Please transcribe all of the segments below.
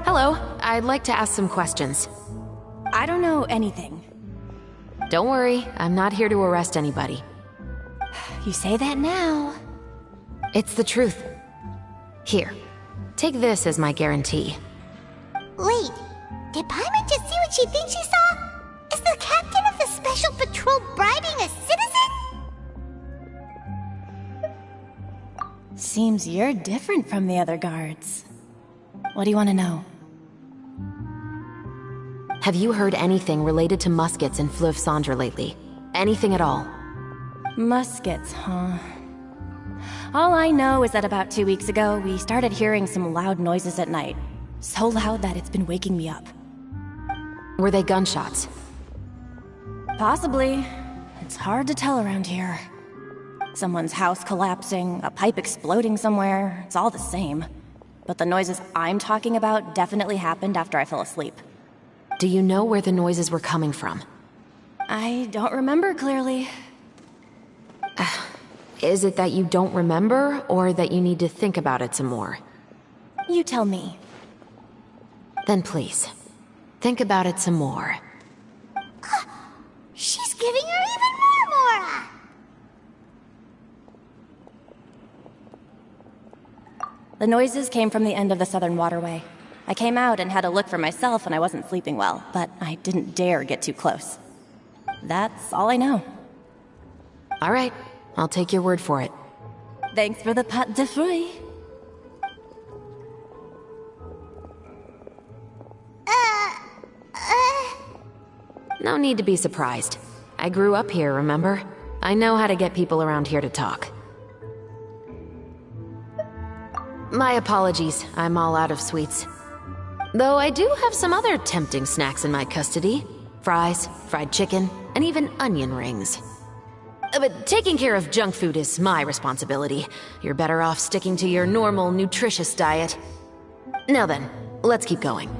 Hello, I'd like to ask some questions. I don't know anything. Don't worry, I'm not here to arrest anybody. You say that now. It's the truth. Here, take this as my guarantee. Wait, did Paimon just see what she thinks she saw? Is the captain of the Special Patrol bribing a citizen? Seems you're different from the other guards. What do you want to know? Have you heard anything related to Muskets and Fleuve Cendre lately? Anything at all? Muskets, huh? All I know is that about 2 weeks ago, we started hearing some loud noises at night. So loud that it's been waking me up. Were they gunshots? Possibly. It's hard to tell around here. Someone's house collapsing, a pipe exploding somewhere, it's all the same. But the noises I'm talking about definitely happened after I fell asleep. Do you know where the noises were coming from? I don't remember clearly. Is it that you don't remember, or that you need to think about it some more? You tell me. Then please, think about it some more. She's giving her even more Mora! The noises came from the end of the Southern Waterway. I came out and had a look for myself when I wasn't sleeping well, but I didn't dare get too close. That's all I know. All right, I'll take your word for it. Thanks for the pâte de fruits. No need to be surprised. I grew up here, remember? I know how to get people around here to talk. My apologies, I'm all out of sweets. Though I do have some other tempting snacks in my custody. Fries, fried chicken, and even onion rings. But taking care of junk food is my responsibility. You're better off sticking to your normal, nutritious diet. Now then, let's keep going.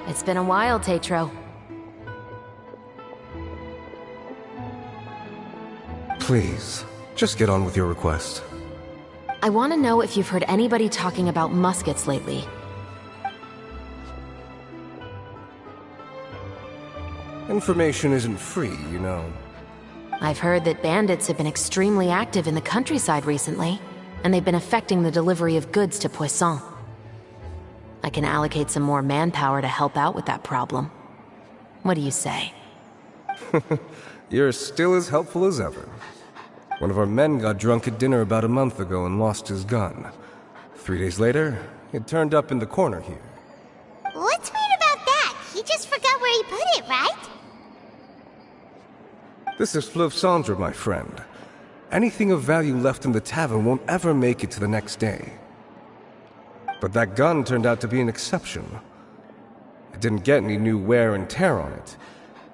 It's been a while, Tetro. Please, just get on with your request. I want to know if you've heard anybody talking about muskets lately. Information isn't free, you know. I've heard that bandits have been extremely active in the countryside recently, and they've been affecting the delivery of goods to Poisson. I can allocate some more manpower to help out with that problem. What do you say? You're still as helpful as ever. One of our men got drunk at dinner about a month ago and lost his gun. 3 days later, it turned up in the corner here. What's weird about that? He just forgot where he put it, right? This is Fleuve Cendre, my friend. Anything of value left in the tavern won't ever make it to the next day. But that gun turned out to be an exception. It didn't get any new wear and tear on it,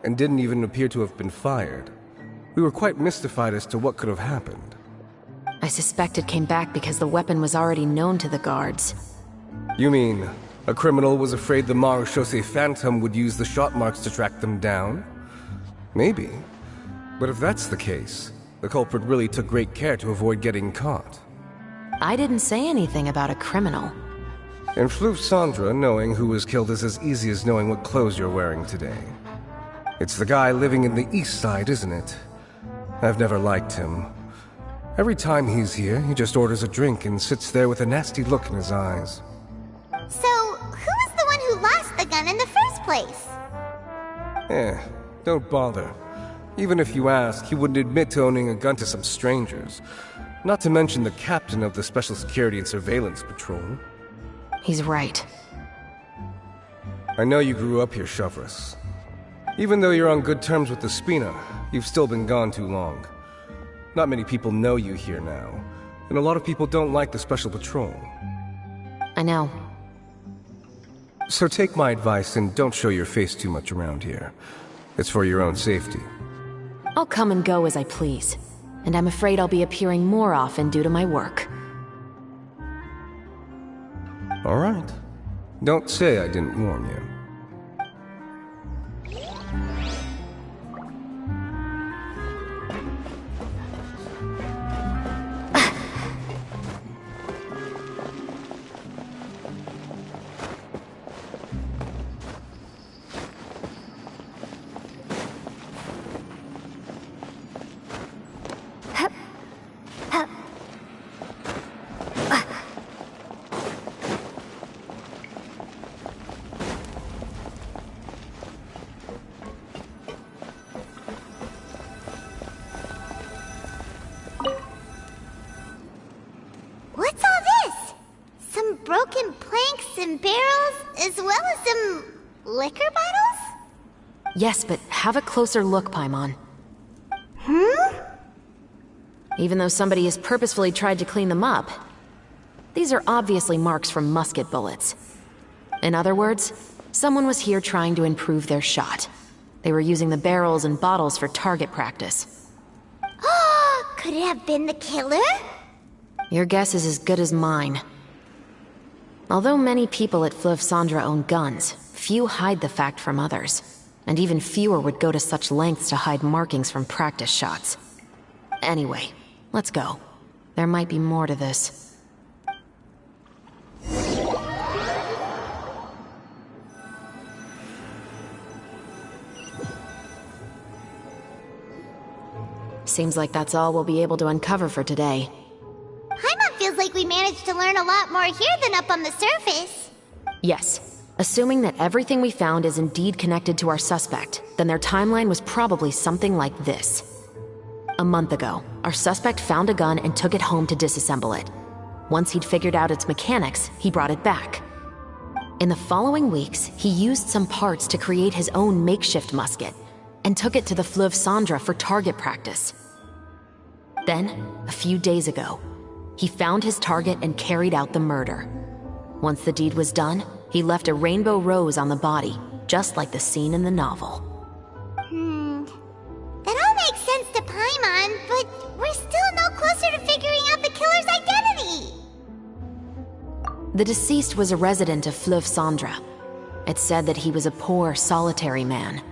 and didn't even appear to have been fired. We were quite mystified as to what could have happened. I suspect it came back because the weapon was already known to the guards. You mean, a criminal was afraid the Marechaussee Phantom would use the shot marks to track them down? Maybe. But if that's the case, the culprit really took great care to avoid getting caught. I didn't say anything about a criminal. In Fleuve Cendre, knowing who was killed is as easy as knowing what clothes you're wearing today. It's the guy living in the east side, isn't it? I've never liked him. Every time he's here, he just orders a drink and sits there with a nasty look in his eyes. So, who was the one who lost the gun in the first place? Don't bother. Even if you ask, he wouldn't admit to owning a gun to some strangers. Not to mention the captain of the Special Security and Surveillance Patrol. He's right. I know you grew up here, Chevreuse. Even though you're on good terms with the Spina, you've still been gone too long. Not many people know you here now, and a lot of people don't like the Special Patrol. I know. So take my advice and don't show your face too much around here. It's for your own safety. I'll come and go as I please, and I'm afraid I'll be appearing more often due to my work. All right. Don't say I didn't warn you. What's all this? Some broken planks and barrels, as well as some liquor bottles? Yes, but have a closer look, Paimon. Even though somebody has purposefully tried to clean them up, these are obviously marks from musket bullets. In other words, someone was here trying to improve their shot. They were using the barrels and bottles for target practice. Oh, could it have been the killer? Your guess is as good as mine. Although many people at Fleuve Cendres own guns, few hide the fact from others. And even fewer would go to such lengths to hide markings from practice shots. Anyway, let's go. There might be more to this. Seems like that's all we'll be able to uncover for today. Paimon feels like we managed to learn a lot more here than up on the surface. Yes. Assuming that everything we found is indeed connected to our suspect, then their timeline was probably something like this. A month ago, our suspect found a gun and took it home to disassemble it. Once he'd figured out its mechanics, he brought it back. In the following weeks, he used some parts to create his own makeshift musket and took it to the Fleuve Cendres for target practice. Then, a few days ago, he found his target and carried out the murder. Once the deed was done, he left a rainbow rose on the body, just like the scene in the novel. That all makes sense to Paimon, but we're still no closer to figuring out the killer's identity. The deceased was a resident of Fleuve Cendres. It's said that he was a poor, solitary man.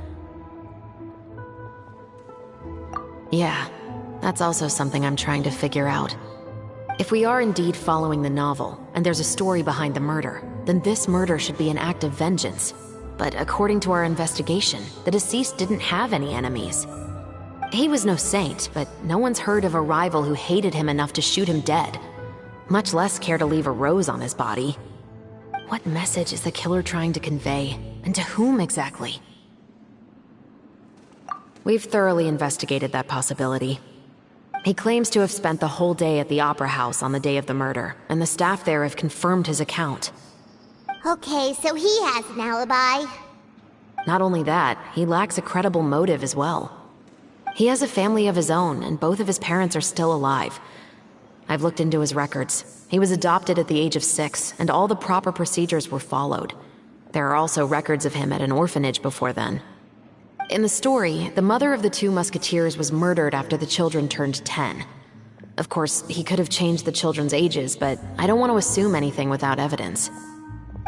Yeah, that's also something I'm trying to figure out. If we are indeed following the novel, and there's a story behind the murder, then this murder should be an act of vengeance. But according to our investigation, the deceased didn't have any enemies. He was no saint, but no one's heard of a rival who hated him enough to shoot him dead, much less care to leave a rose on his body. What message is the killer trying to convey, and to whom exactly? We've thoroughly investigated that possibility. He claims to have spent the whole day at the Opera House on the day of the murder, and the staff there have confirmed his account. Okay, so he has an alibi. Not only that, he lacks a credible motive as well. He has a family of his own, and both of his parents are still alive. I've looked into his records. He was adopted at the age of 6, and all the proper procedures were followed. There are also records of him at an orphanage before then. In the story, the mother of the 2 musketeers was murdered after the children turned 10. Of course, he could have changed the children's ages, but I don't want to assume anything without evidence.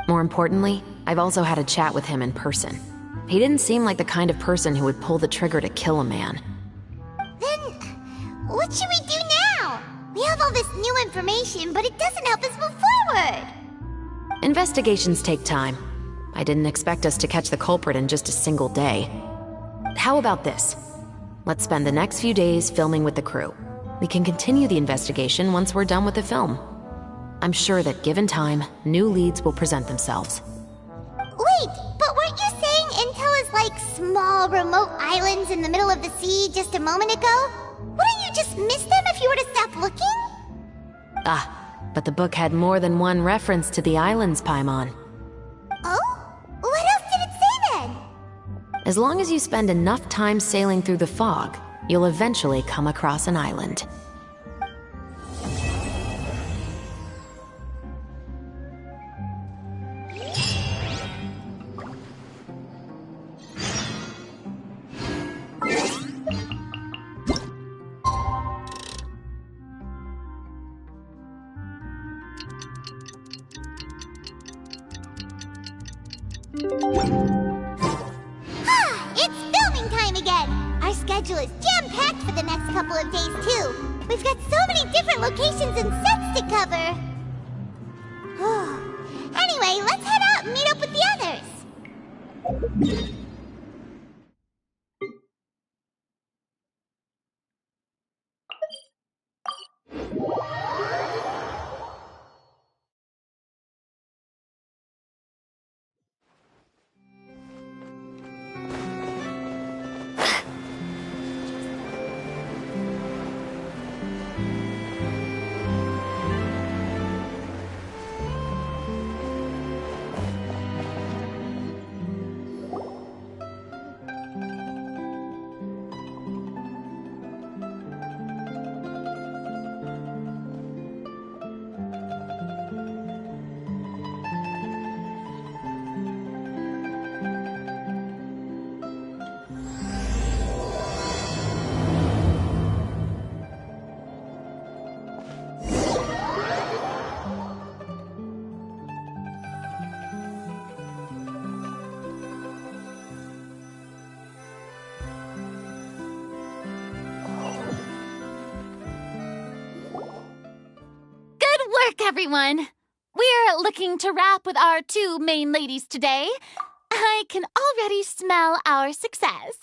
More importantly, I've also had a chat with him in person. He didn't seem like the kind of person who would pull the trigger to kill a man. Then, what should we do now? We have all this new information, but it doesn't help us move forward. Investigations take time. I didn't expect us to catch the culprit in just a single day. How about this? Let's spend the next few days filming with the crew. We can continue the investigation once we're done with the film. I'm sure that given time, new leads will present themselves. Wait, but weren't you saying Intel is like small, remote islands in the middle of the sea just a moment ago? Wouldn't you just miss them if you were to stop looking? But the book had more than one reference to the islands, Paimon. Oh? What else did it say then? As long as you spend enough time sailing through the fog, you'll eventually come across an island. It's filming time again! Our schedule is jam-packed for the next couple of days, too. We've got so many different locations and sets to cover. Anyway, let's head out and meet up with the others. Work, everyone! We're looking to wrap with our two main ladies today. I can already smell our success.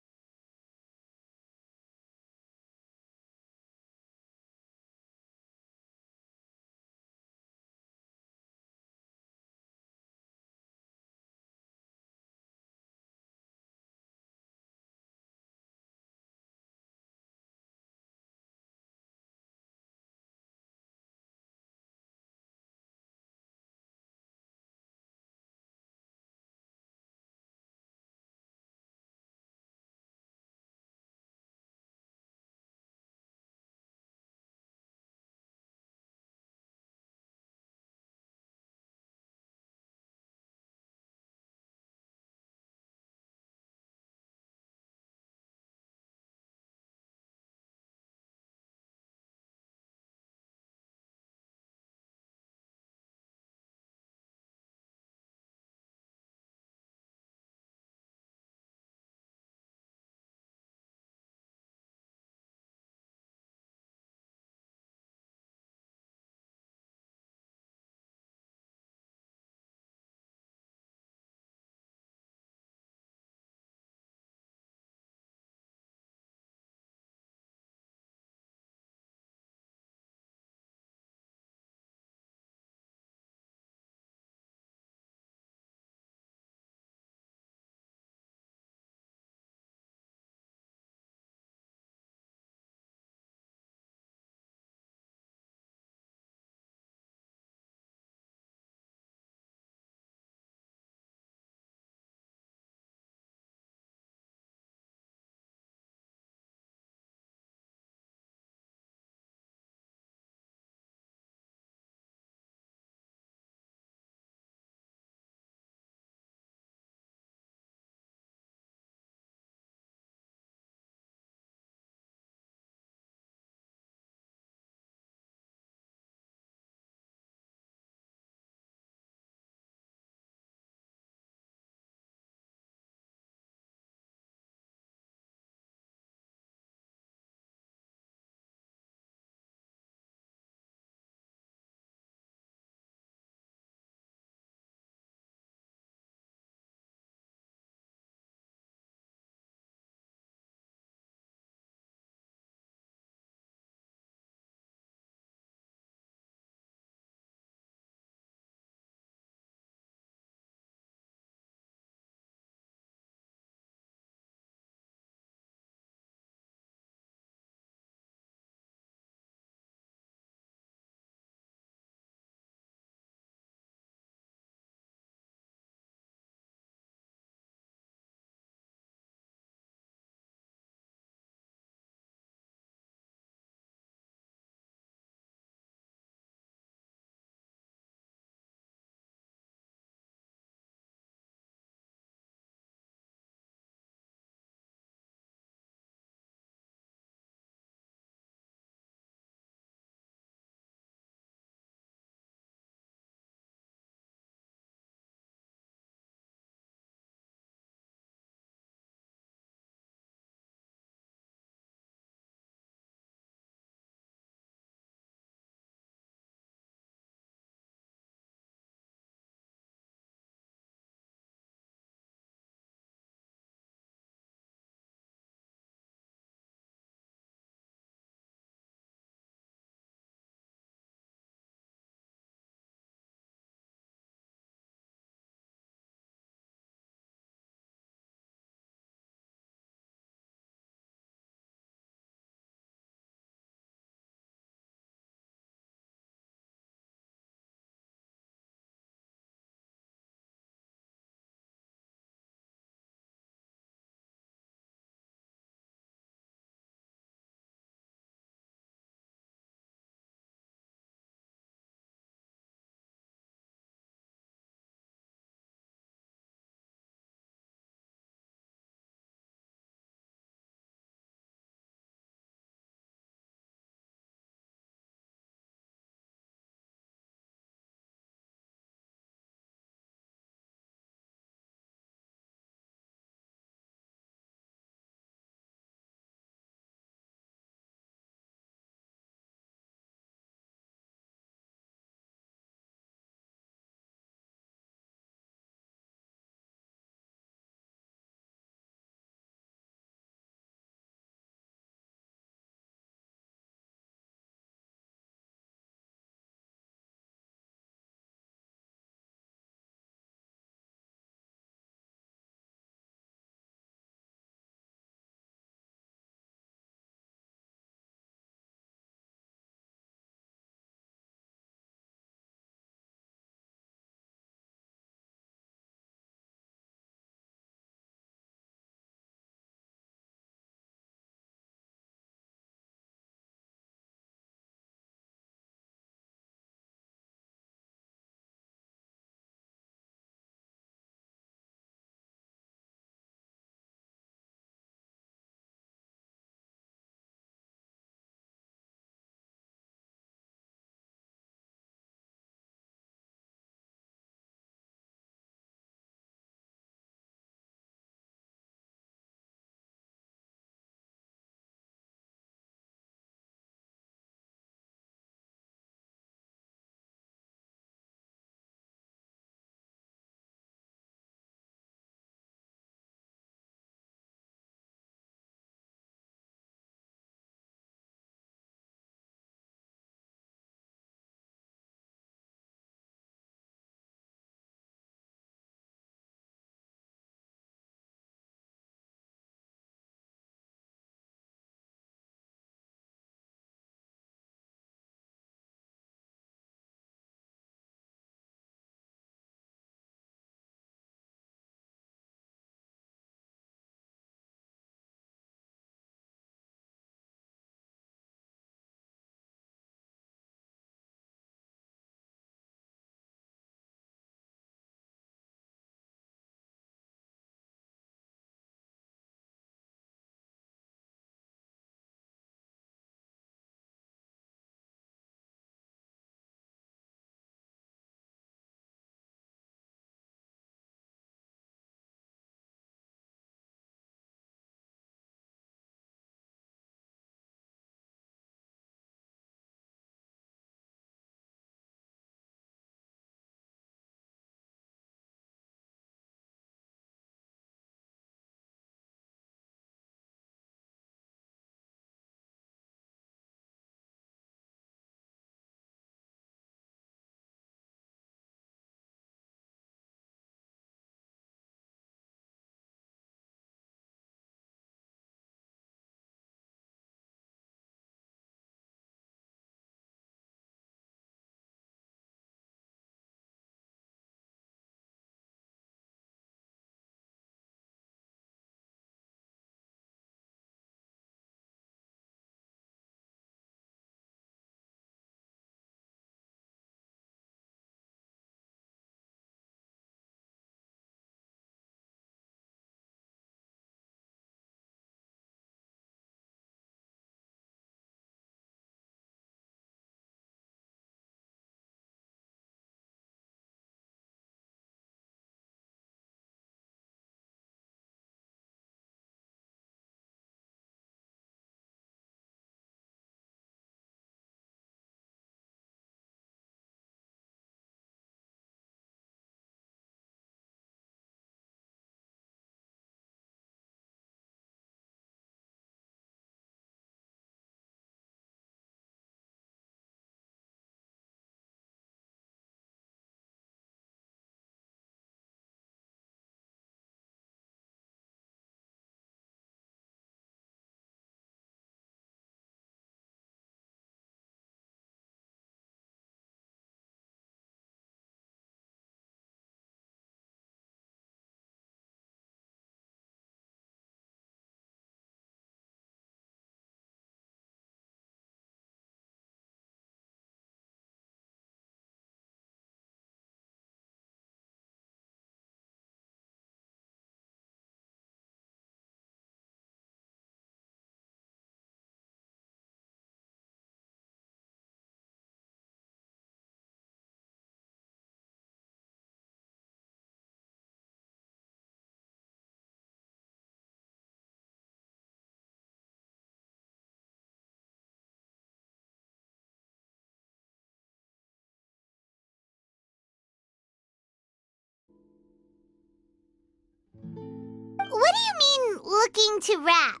looking to rap.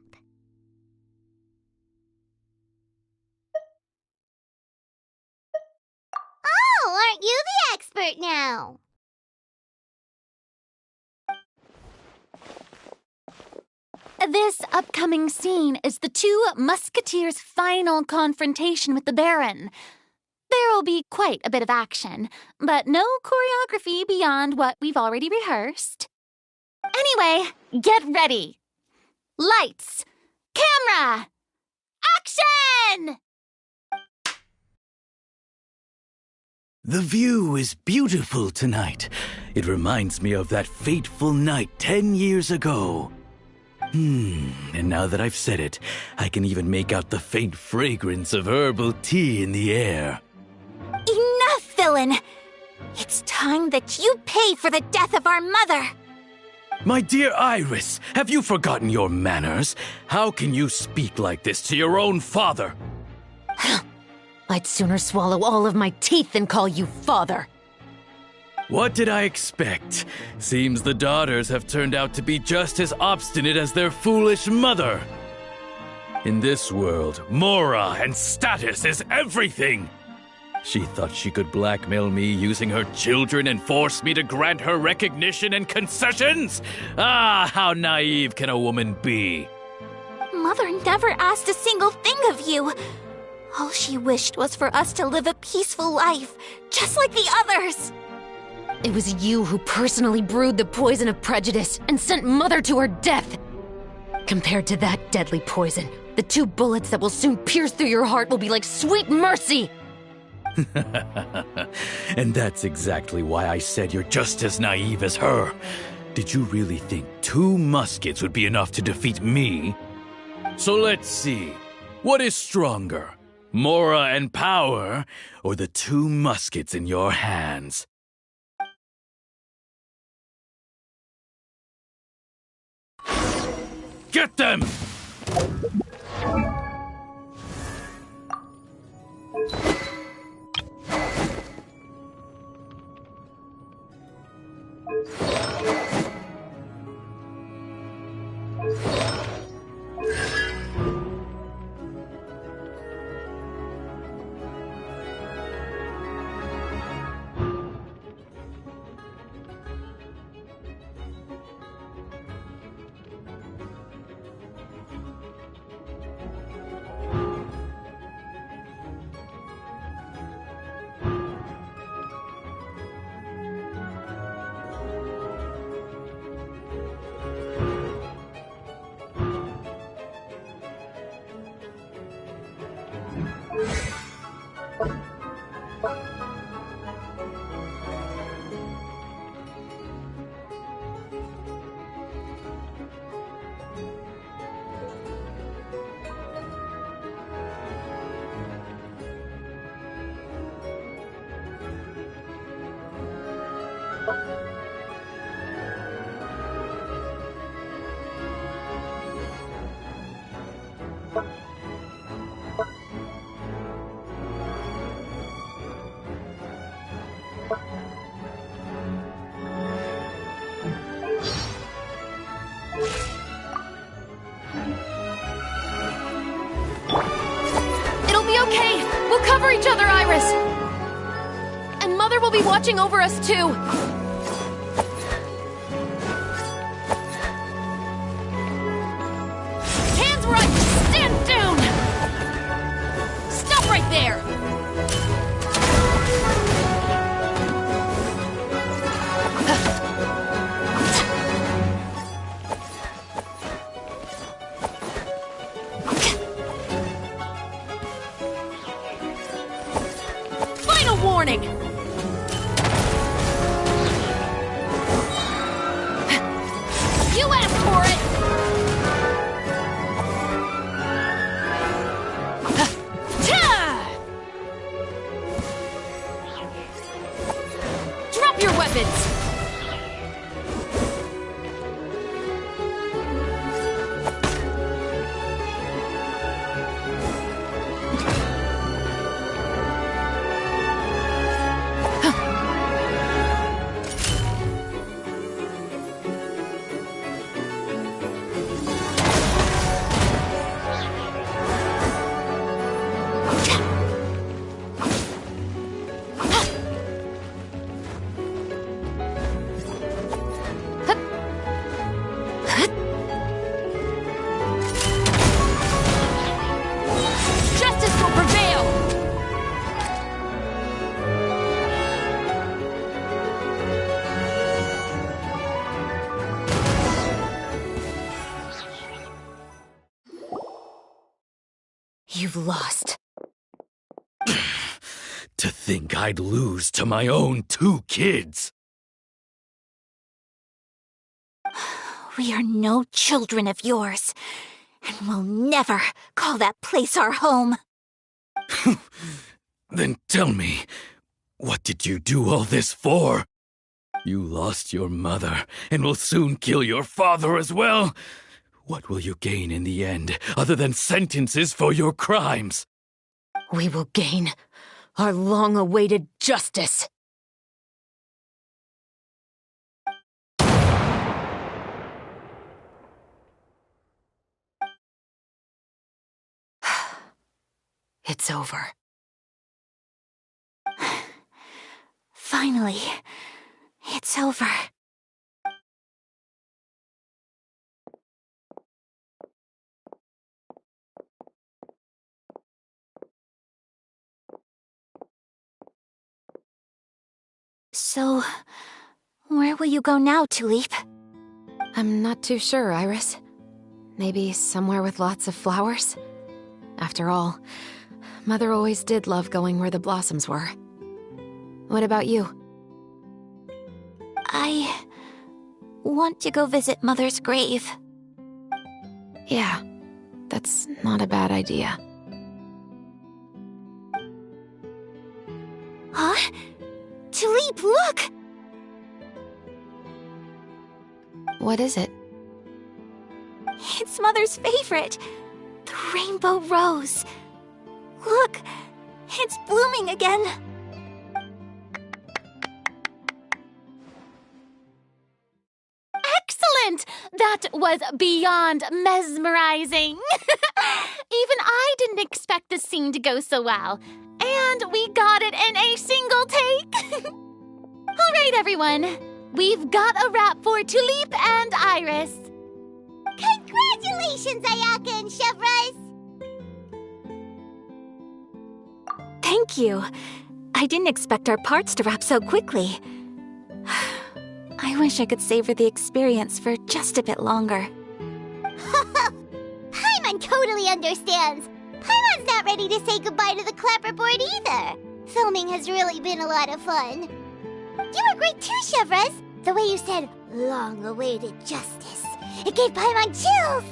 Oh, aren't you the expert now? This upcoming scene is the two Musketeers' final confrontation with the Baron. There will be quite a bit of action, but no choreography beyond what we've already rehearsed. Anyway, get ready. Lights, camera, action! The view is beautiful tonight. It reminds me of that fateful night 10 years ago. And now that I've said it, I can even make out the faint fragrance of herbal tea in the air. Enough, villain! It's time that you pay for the death of our mother! My dear Iris, have you forgotten your manners? How can you speak like this to your own father? I'd sooner swallow all of my teeth than call you father. What did I expect? Seems the daughters have turned out to be just as obstinate as their foolish mother. In this world, Mora and status is everything. She thought she could blackmail me using her children and force me to grant her recognition and concessions? Ah, how naive can a woman be? Mother never asked a single thing of you. All she wished was for us to live a peaceful life, just like the others. It was you who personally brewed the poison of prejudice and sent Mother to her death. Compared to that deadly poison, the 2 bullets that will soon pierce through your heart will be like sweet mercy. And that's exactly why I said you're just as naive as her. Did you really think 2 muskets would be enough to defeat me? So let's see. What is stronger? Mora and power, or the 2 muskets in your hands? Get them! Okay, we'll cover each other, Iris. And Mother will be watching over us, too. Hands where I stand down! Stop right there! Warning! You asked for it! Drop your weapons! You've lost. To think I'd lose to my own 2 kids. We are no children of yours, and we'll never call that place our home. Then tell me, what did you do all this for? You lost your mother, and will soon kill your father as well. What will you gain in the end, other than sentences for your crimes? We will gain our long-awaited justice. It's over. Finally, it's over. So, where will you go now, Tulip? I'm not too sure, Iris. Maybe somewhere with lots of flowers? After all, Mother always did love going where the blossoms were. What about you? I want to go visit Mother's grave. Yeah, that's not a bad idea. Huh? Tulip, look! What is it? It's Mother's favorite, the rainbow rose. Look, it's blooming again. Excellent! That was beyond mesmerizing. Even I didn't expect the scene to go so well. And we got it in a single take. All right, everyone. We've got a wrap for Tulip and Iris. Congratulations, Ayaka and Chevres! Thank you. I didn't expect our parts to wrap so quickly. I wish I could savor the experience for just a bit longer. Paimon totally understands. Paimon's not ready to say goodbye to the clapperboard either. Filming has really been a lot of fun. You were great too, Chevres. The way you said, long-awaited justice. It gave Paimon chills.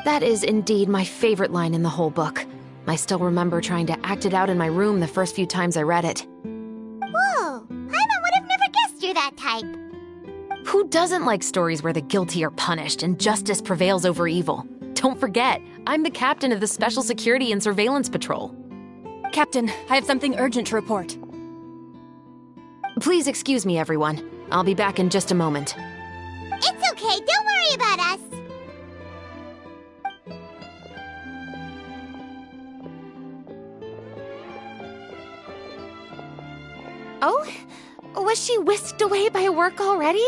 That is indeed my favorite line in the whole book. I still remember trying to act it out in my room the first few times I read it. Whoa, Paimon would have never guessed you're that type. Who doesn't like stories where the guilty are punished and justice prevails over evil? Don't forget, I'm the captain of the Special Security and Surveillance Patrol. Captain, I have something urgent to report. Please excuse me, everyone. I'll be back in just a moment. It's okay, don't worry about us. Oh? Was she whisked away by work already?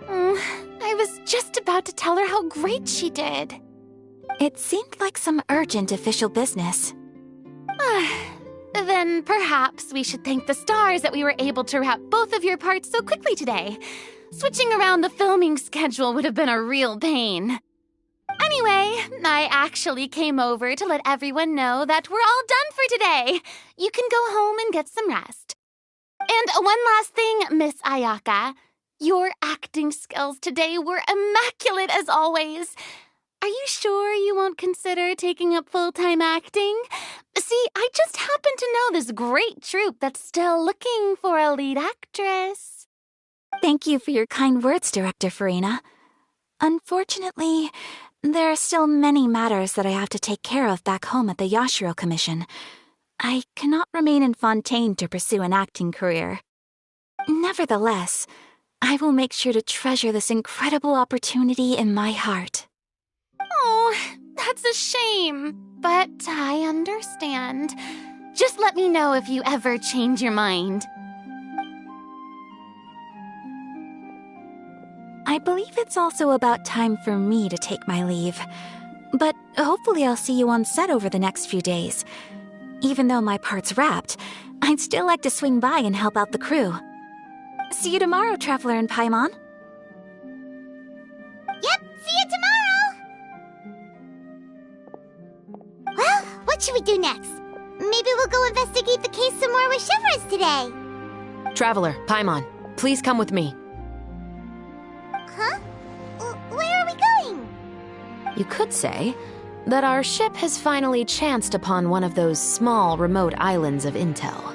I was just about to tell her how great she did. It seemed like some urgent official business. Then perhaps we should thank the stars that we were able to wrap both of your parts so quickly today. Switching around the filming schedule would have been a real pain. Anyway, I actually came over to let everyone know that we're all done for today. You can go home and get some rest. And one last thing, Miss Ayaka. Your acting skills today were immaculate as always. Are you sure you won't consider taking up full-time acting? See, I just happen to know this great troupe that's still looking for a lead actress. Thank you for your kind words, Director Farina. Unfortunately, there are still many matters that I have to take care of back home at the Yashiro Commission. I cannot remain in Fontaine to pursue an acting career. Nevertheless, I will make sure to treasure this incredible opportunity in my heart. Oh, that's a shame, but I understand. Just let me know if you ever change your mind. I believe it's also about time for me to take my leave. But hopefully I'll see you on set over the next few days. Even though my part's wrapped, I'd still like to swing by and help out the crew. See you tomorrow, Traveler and Paimon. Yep, see you tomorrow! Well, should we do next? Maybe we'll go investigate the case some more with Chevres today. Traveler, Paimon, please come with me. Huh? Where are we going? You could say that our ship has finally chanced upon one of those small, remote islands of intel.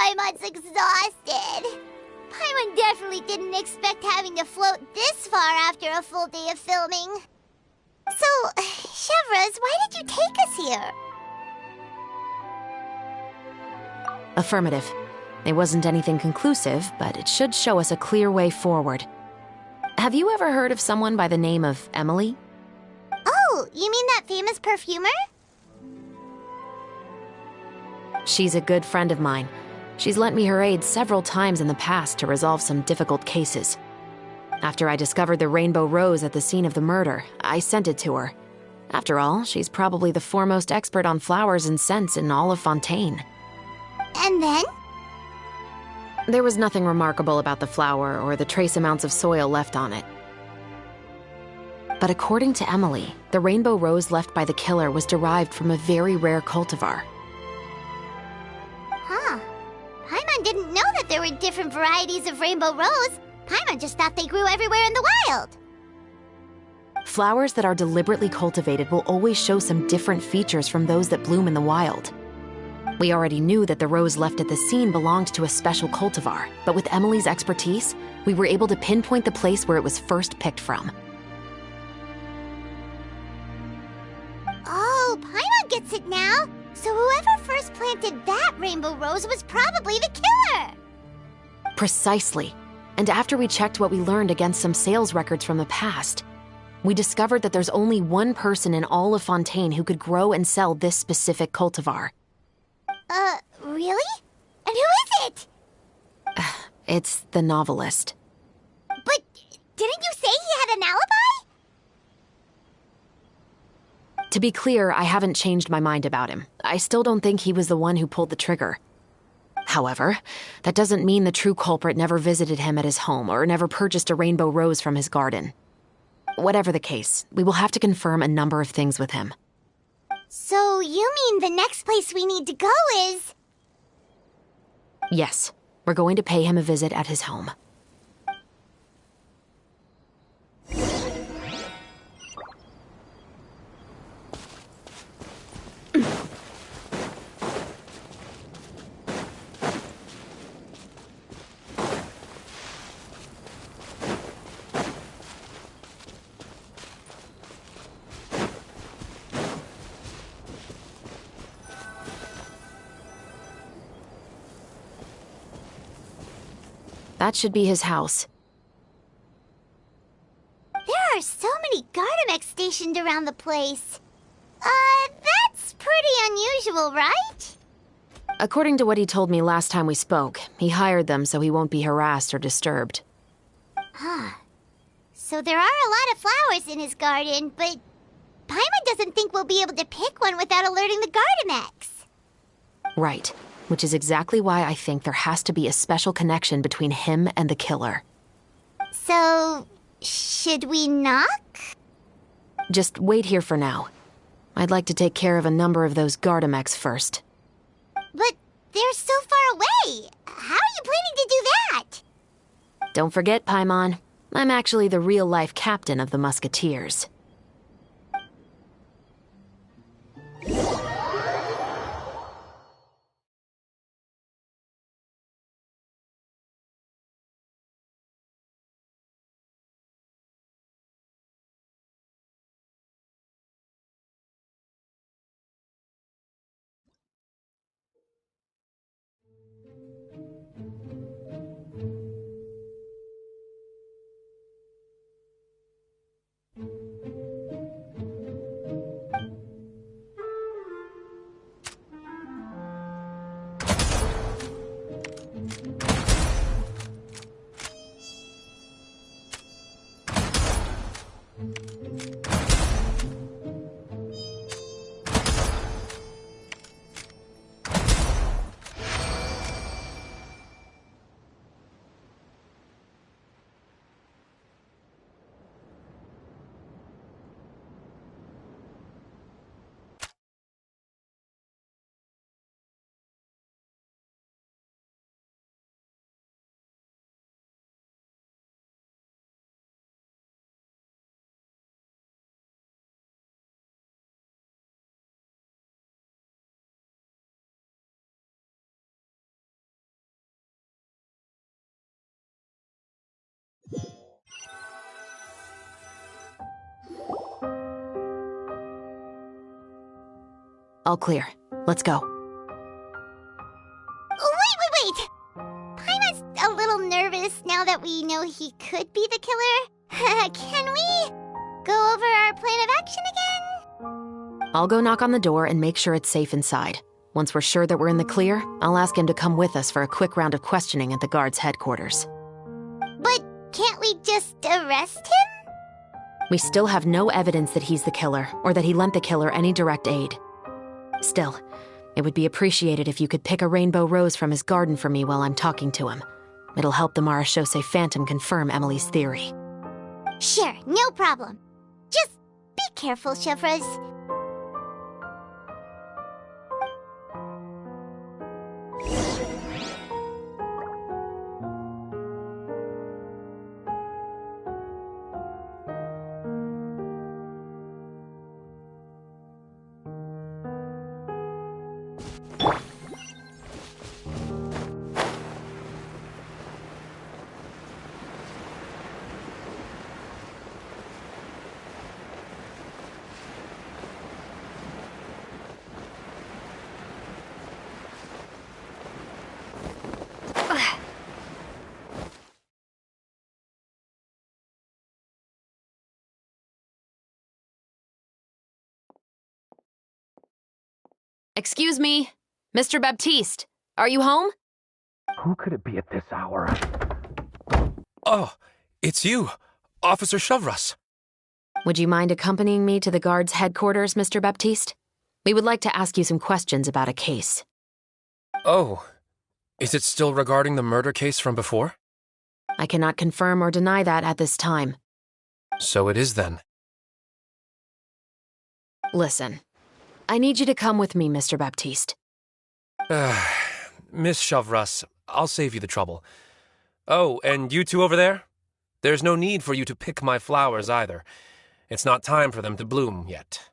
Paimon's exhausted. Paimon definitely didn't expect having to float this far after a full day of filming. So, Chevres, why did you take us here? Affirmative. It wasn't anything conclusive, but it should show us a clear way forward. Have you ever heard of someone by the name of Emily? Oh, you mean that famous perfumer? She's a good friend of mine. She's lent me her aid several times in the past to resolve some difficult cases. After I discovered the rainbow rose at the scene of the murder, I sent it to her. After all, she's probably the foremost expert on flowers and scents in all of Fontaine. And then? There was nothing remarkable about the flower or the trace amounts of soil left on it. But according to Emily, the rainbow rose left by the killer was derived from a very rare cultivar. Huh. Paimon didn't know that there were different varieties of rainbow rose. Paimon just thought they grew everywhere in the wild. Flowers that are deliberately cultivated will always show some different features from those that bloom in the wild. We already knew that the rose left at the scene belonged to a special cultivar, but with Emily's expertise, we were able to pinpoint the place where it was first picked from. Oh, Paimon gets it now. So whoever first planted that rainbow rose was probably the killer. Precisely. And after we checked what we learned against some sales records from the past, we discovered that there's only one person in all of Fontaine who could grow and sell this specific cultivar. Really? And who is it? It's the novelist. But didn't you say he had an alibi? To be clear, I haven't changed my mind about him. I still don't think he was the one who pulled the trigger. However, that doesn't mean the true culprit never visited him at his home or never purchased a rainbow rose from his garden. Whatever the case, we will have to confirm a number of things with him. So you mean the next place we need to go is... Yes, we're going to pay him a visit at his home. That should be his house. There are so many Gardamex stationed around the place. That's pretty unusual, right? According to what he told me last time we spoke, he hired them so he won't be harassed or disturbed. Huh. So there are a lot of flowers in his garden, but Paimon doesn't think we'll be able to pick one without alerting the Gardamex. Right, which is exactly why I think there has to be a special connection between him and the killer. So, should we knock? Just wait here for now. I'd like to take care of a number of those Gardamex first. But they're so far away. How are you planning to do that? Don't forget, Paimon, I'm actually the real-life captain of the Musketeers. All clear. Let's go. Wait! Paimon's a little nervous now that we know he could be the killer. Can we go over our plan of action again? I'll go knock on the door and make sure it's safe inside. Once we're sure that we're in the clear, I'll ask him to come with us for a quick round of questioning at the guard's headquarters. But can't we just arrest him? We still have no evidence that he's the killer, or that he lent the killer any direct aid. Still, it would be appreciated if you could pick a rainbow rose from his garden for me while I'm talking to him. It'll help the Marachose Phantom confirm Emily's theory. Sure, no problem. Just be careful, Chevres. Excuse me, Mr. Baptiste, are you home? Who could it be at this hour? Oh, it's you, Officer Chevres. Would you mind accompanying me to the guard's headquarters, Mr. Baptiste? We would like to ask you some questions about a case. Oh, is it still regarding the murder case from before? I cannot confirm or deny that at this time. So it is then. Listen, I need you to come with me, Mr. Baptiste. Miss Chevres, I'll save you the trouble. Oh, and you two over there? There's no need for you to pick my flowers either. It's not time for them to bloom yet.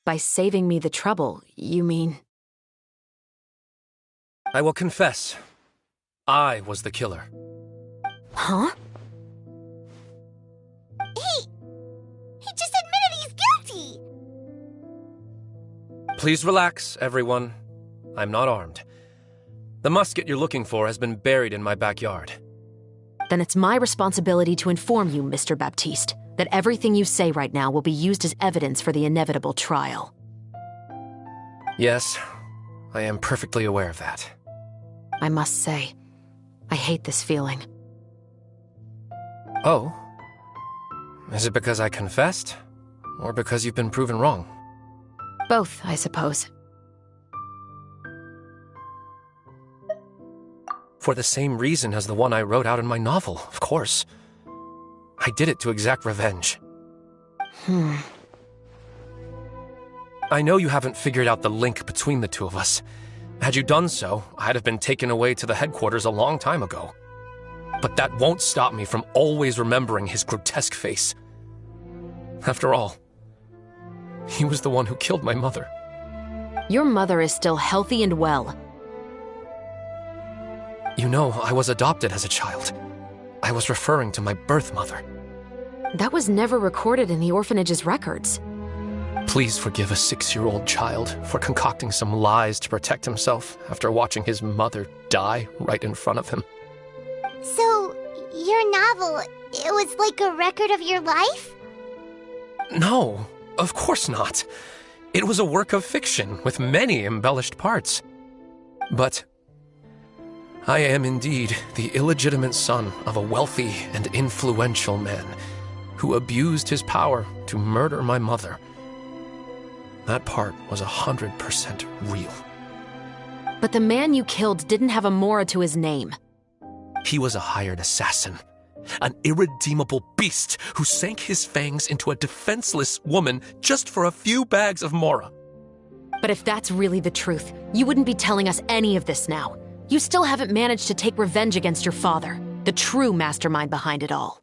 By saving me the trouble, you mean... I will confess. I was the killer. Huh? He just admitted he's guilty! Please relax, everyone. I'm not armed. The musket you're looking for has been buried in my backyard. Then it's my responsibility to inform you, Mr. Baptiste, that everything you say right now will be used as evidence for the inevitable trial. Yes, I am perfectly aware of that. I must say, I hate this feeling. Oh? Is it because I confessed? Or because you've been proven wrong? Both, I suppose. For the same reason as the one I wrote out in my novel, of course. I did it to exact revenge. I know you haven't figured out the link between the two of us. Had you done so, I'd have been taken away to the headquarters a long time ago. But that won't stop me from always remembering his grotesque face. After all, he was the one who killed my mother. Your mother is still healthy and well. You know, I was adopted as a child. I was referring to my birth mother. That was never recorded in the orphanage's records. Please forgive a 6-year-old child for concocting some lies to protect himself after watching his mother die right in front of him. So, your novel, it was like a record of your life? No, of course not. It was a work of fiction with many embellished parts. But I am indeed the illegitimate son of a wealthy and influential man who abused his power to murder my mother. That part was 100% real. But the man you killed didn't have a Mora to his name. He was a hired assassin, an irredeemable beast who sank his fangs into a defenseless woman just for a few bags of Mora. But if that's really the truth, you wouldn't be telling us any of this now. You still haven't managed to take revenge against your father, the true mastermind behind it all.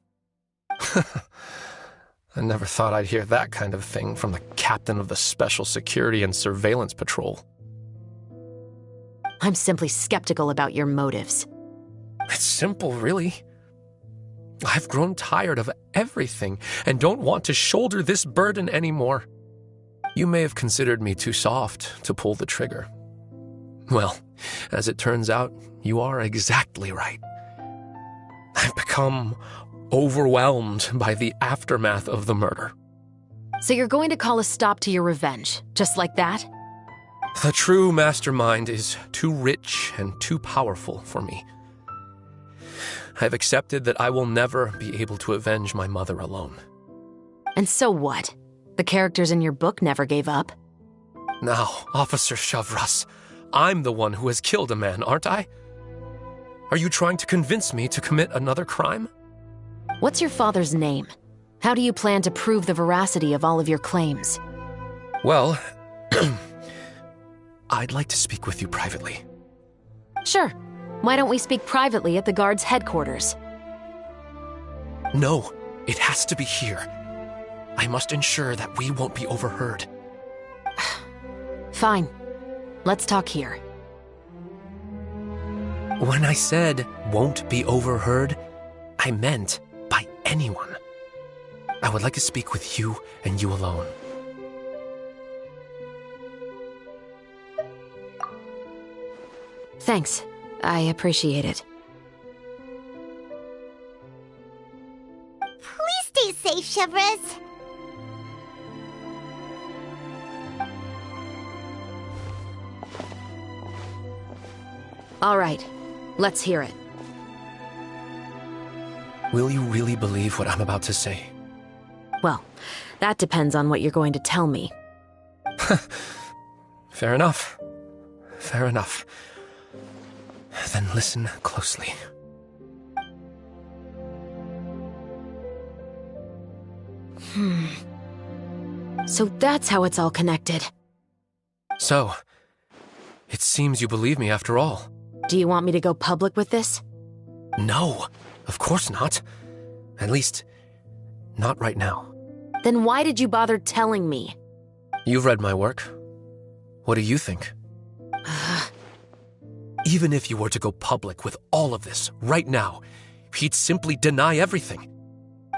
I never thought I'd hear that kind of thing from the captain of the Special Security and Surveillance Patrol. I'm simply skeptical about your motives. It's simple, really. I've grown tired of everything and don't want to shoulder this burden anymore. You may have considered me too soft to pull the trigger. Well, as it turns out, you are exactly right. I've become overwhelmed by the aftermath of the murder. So you're going to call a stop to your revenge, just like that? The true mastermind is too rich and too powerful for me. I've accepted that I will never be able to avenge my mother alone. And so what? The characters in your book never gave up. Now, Officer Chavras, I'm the one who has killed a man, aren't I? Are you trying to convince me to commit another crime? What's your father's name? How do you plan to prove the veracity of all of your claims? Well, I'd like to speak with you privately. Sure. Why don't we speak privately at the guard's headquarters? No, it has to be here. I must ensure that we won't be overheard. Fine. Let's talk here. When I said won't be overheard, I meant by anyone. I would like to speak with you and you alone. Thanks. I appreciate it. Please stay safe, Chavras. All right. Let's hear it. Will you really believe what I'm about to say? Well, that depends on what you're going to tell me. Fair enough. Fair enough. Then listen closely. So that's how it's all connected. So, it seems you believe me after all. Do you want me to go public with this? No, of course not. At least, not right now. Then why did you bother telling me? You've read my work. What do you think? Even if you were to go public with all of this right now, he'd simply deny everything.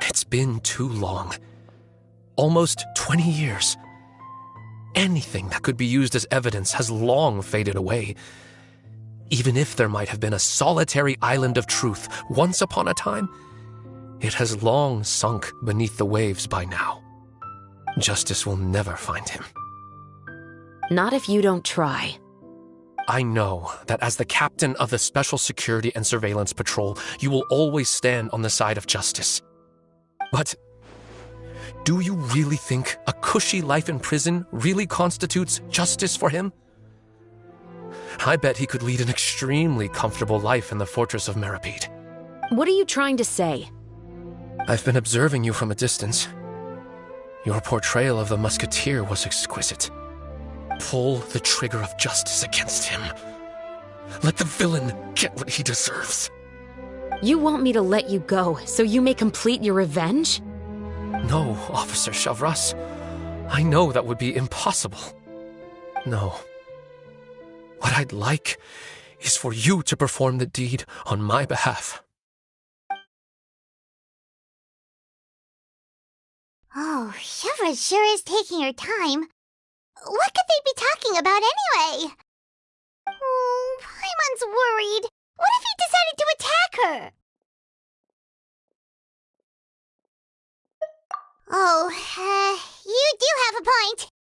It's been too long. Almost 20 years. Anything that could be used as evidence has long faded away. Even if there might have been a solitary island of truth once upon a time, it has long sunk beneath the waves by now. Justice will never find him. Not if you don't try. I know that as the captain of the Special Security and Surveillance Patrol, you will always stand on the side of justice. But do you really think a cushy life in prison really constitutes justice for him? I bet he could lead an extremely comfortable life in the fortress of Meripede. What are you trying to say? I've been observing you from a distance. Your portrayal of the Musketeer was exquisite. Pull the trigger of justice against him. Let the villain get what he deserves. You want me to let you go so you may complete your revenge? No, Officer Chavras. I know that would be impossible. No. What I'd like is for you to perform the deed on my behalf. Oh, Chavras sure is taking her time. What could they be talking about anyway? Oh, Paimon's worried. What if he decided to attack her? Oh, you do have a point.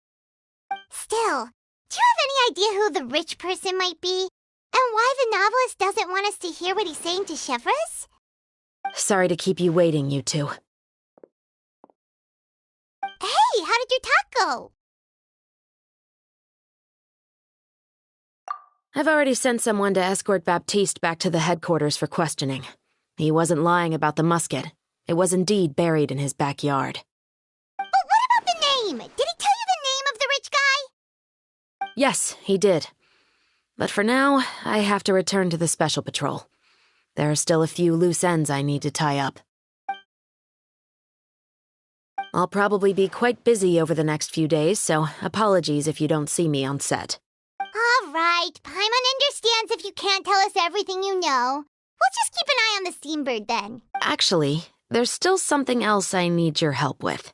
Still, do you have any idea who the rich person might be? And why the novelist doesn't want us to hear what he's saying to Chavras? Sorry to keep you waiting, you two. Hey, how did your talk go? I've already sent someone to escort Baptiste back to the headquarters for questioning. He wasn't lying about the musket. It was indeed buried in his backyard. But what about the name? Did he tell you the name of the rich guy? Yes, he did. But for now, I have to return to the Special Patrol. There are still a few loose ends I need to tie up. I'll probably be quite busy over the next few days, so apologies if you don't see me on set. All right, Paimon understands if you can't tell us everything you know. We'll just keep an eye on the Steambird then. Actually, there's still something else I need your help with.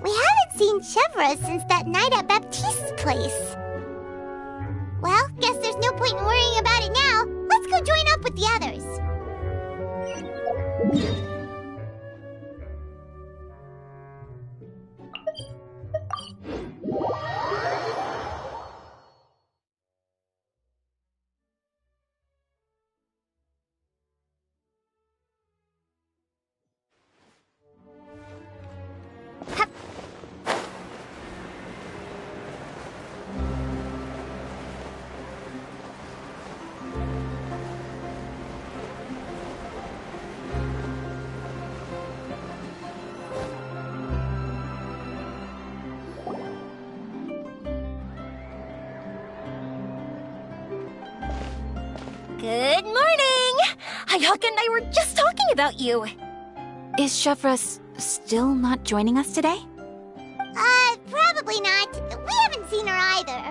We haven't seen Chavras since that night at Baptiste's place. Well, guess there's no point in worrying about it now. Let's go join up with the others. Good morning! Hayaka and I were just talking about you. Is Chavras still not joining us today? Probably not. We haven't seen her either.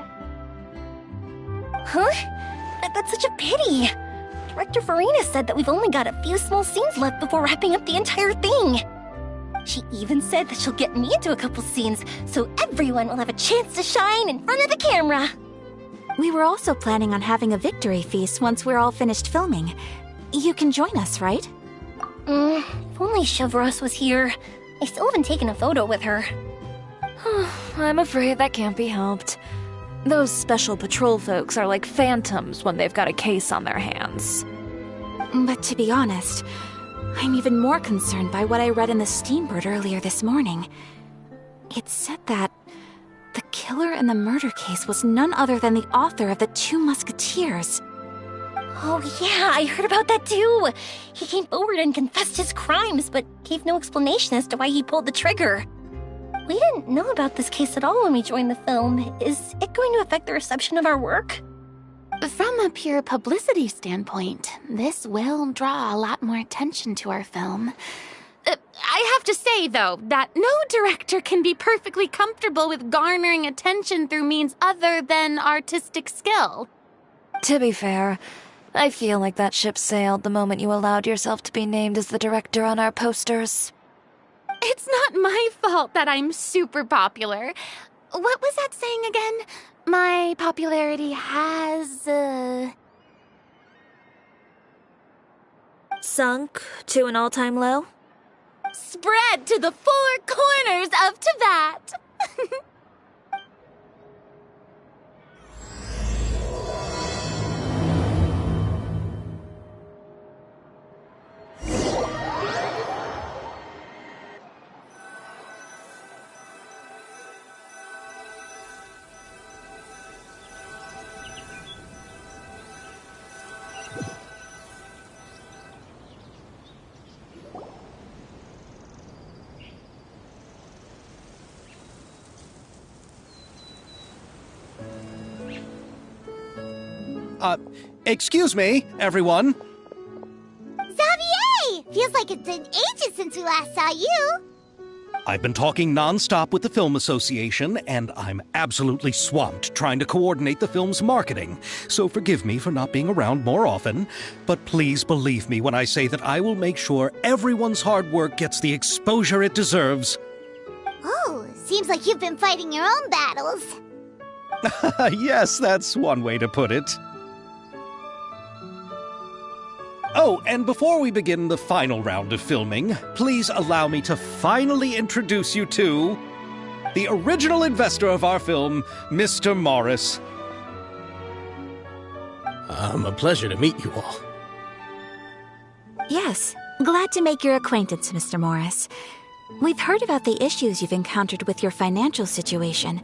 Huh? That's such a pity. Director Farina said that we've only got a few small scenes left before wrapping up the entire thing. She even said that she'll get me into a couple scenes, so everyone will have a chance to shine in front of the camera. We were also planning on having a victory feast once we're all finished filming. You can join us, right? If only Chavras was here. I still haven't taken a photo with her. I'm afraid that can't be helped. Those special patrol folks are like phantoms when they've got a case on their hands. But to be honest, I'm even more concerned by what I read in the Steambird earlier this morning. It said that the killer in the murder case was none other than the author of the Two Musketeers. Oh yeah, I heard about that too. He came forward and confessed his crimes, but gave no explanation as to why he pulled the trigger. We didn't know about this case at all when we joined the film. Is it going to affect the reception of our work? From a pure publicity standpoint, this will draw a lot more attention to our film. I have to say, though, that no director can be perfectly comfortable with garnering attention through means other than artistic skill. To be fair, I feel like that ship sailed the moment you allowed yourself to be named as the director on our posters. It's not my fault that I'm super popular. What was that saying again? My popularity has, Sunk to an all-time low? spread to the four corners of Tibet. Excuse me, everyone. Xavier! Feels like it's been ages since we last saw you. I've been talking nonstop with the Film Association, and I'm absolutely swamped trying to coordinate the film's marketing. So forgive me for not being around more often, but please believe me when I say that I will make sure everyone's hard work gets the exposure it deserves. Oh, seems like you've been fighting your own battles. Yes, that's one way to put it. Oh, and before we begin the final round of filming, please allow me to finally introduce you to the original investor of our film, Mr. Morris. A pleasure to meet you all. Yes, glad to make your acquaintance, Mr. Morris. We've heard about the issues you've encountered with your financial situation,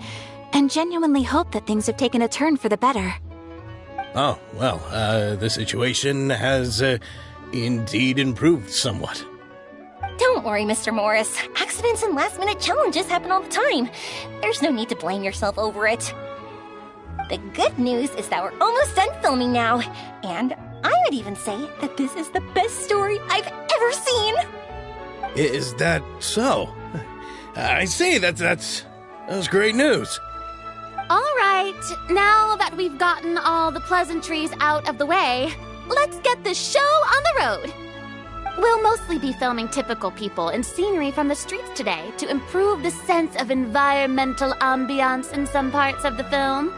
and genuinely hope that things have taken a turn for the better. Oh, well, the situation has indeed improved somewhat. Don't worry, Mr. Morris. Accidents and last-minute challenges happen all the time. There's no need to blame yourself over it. The good news is that we're almost done filming now, and I would even say that this is the best story I've ever seen. Is that so? I see, that's great news. All right, now that we've gotten all the pleasantries out of the way, let's get this show on the road. We'll mostly be filming typical people and scenery from the streets today to improve the sense of environmental ambiance in some parts of the film.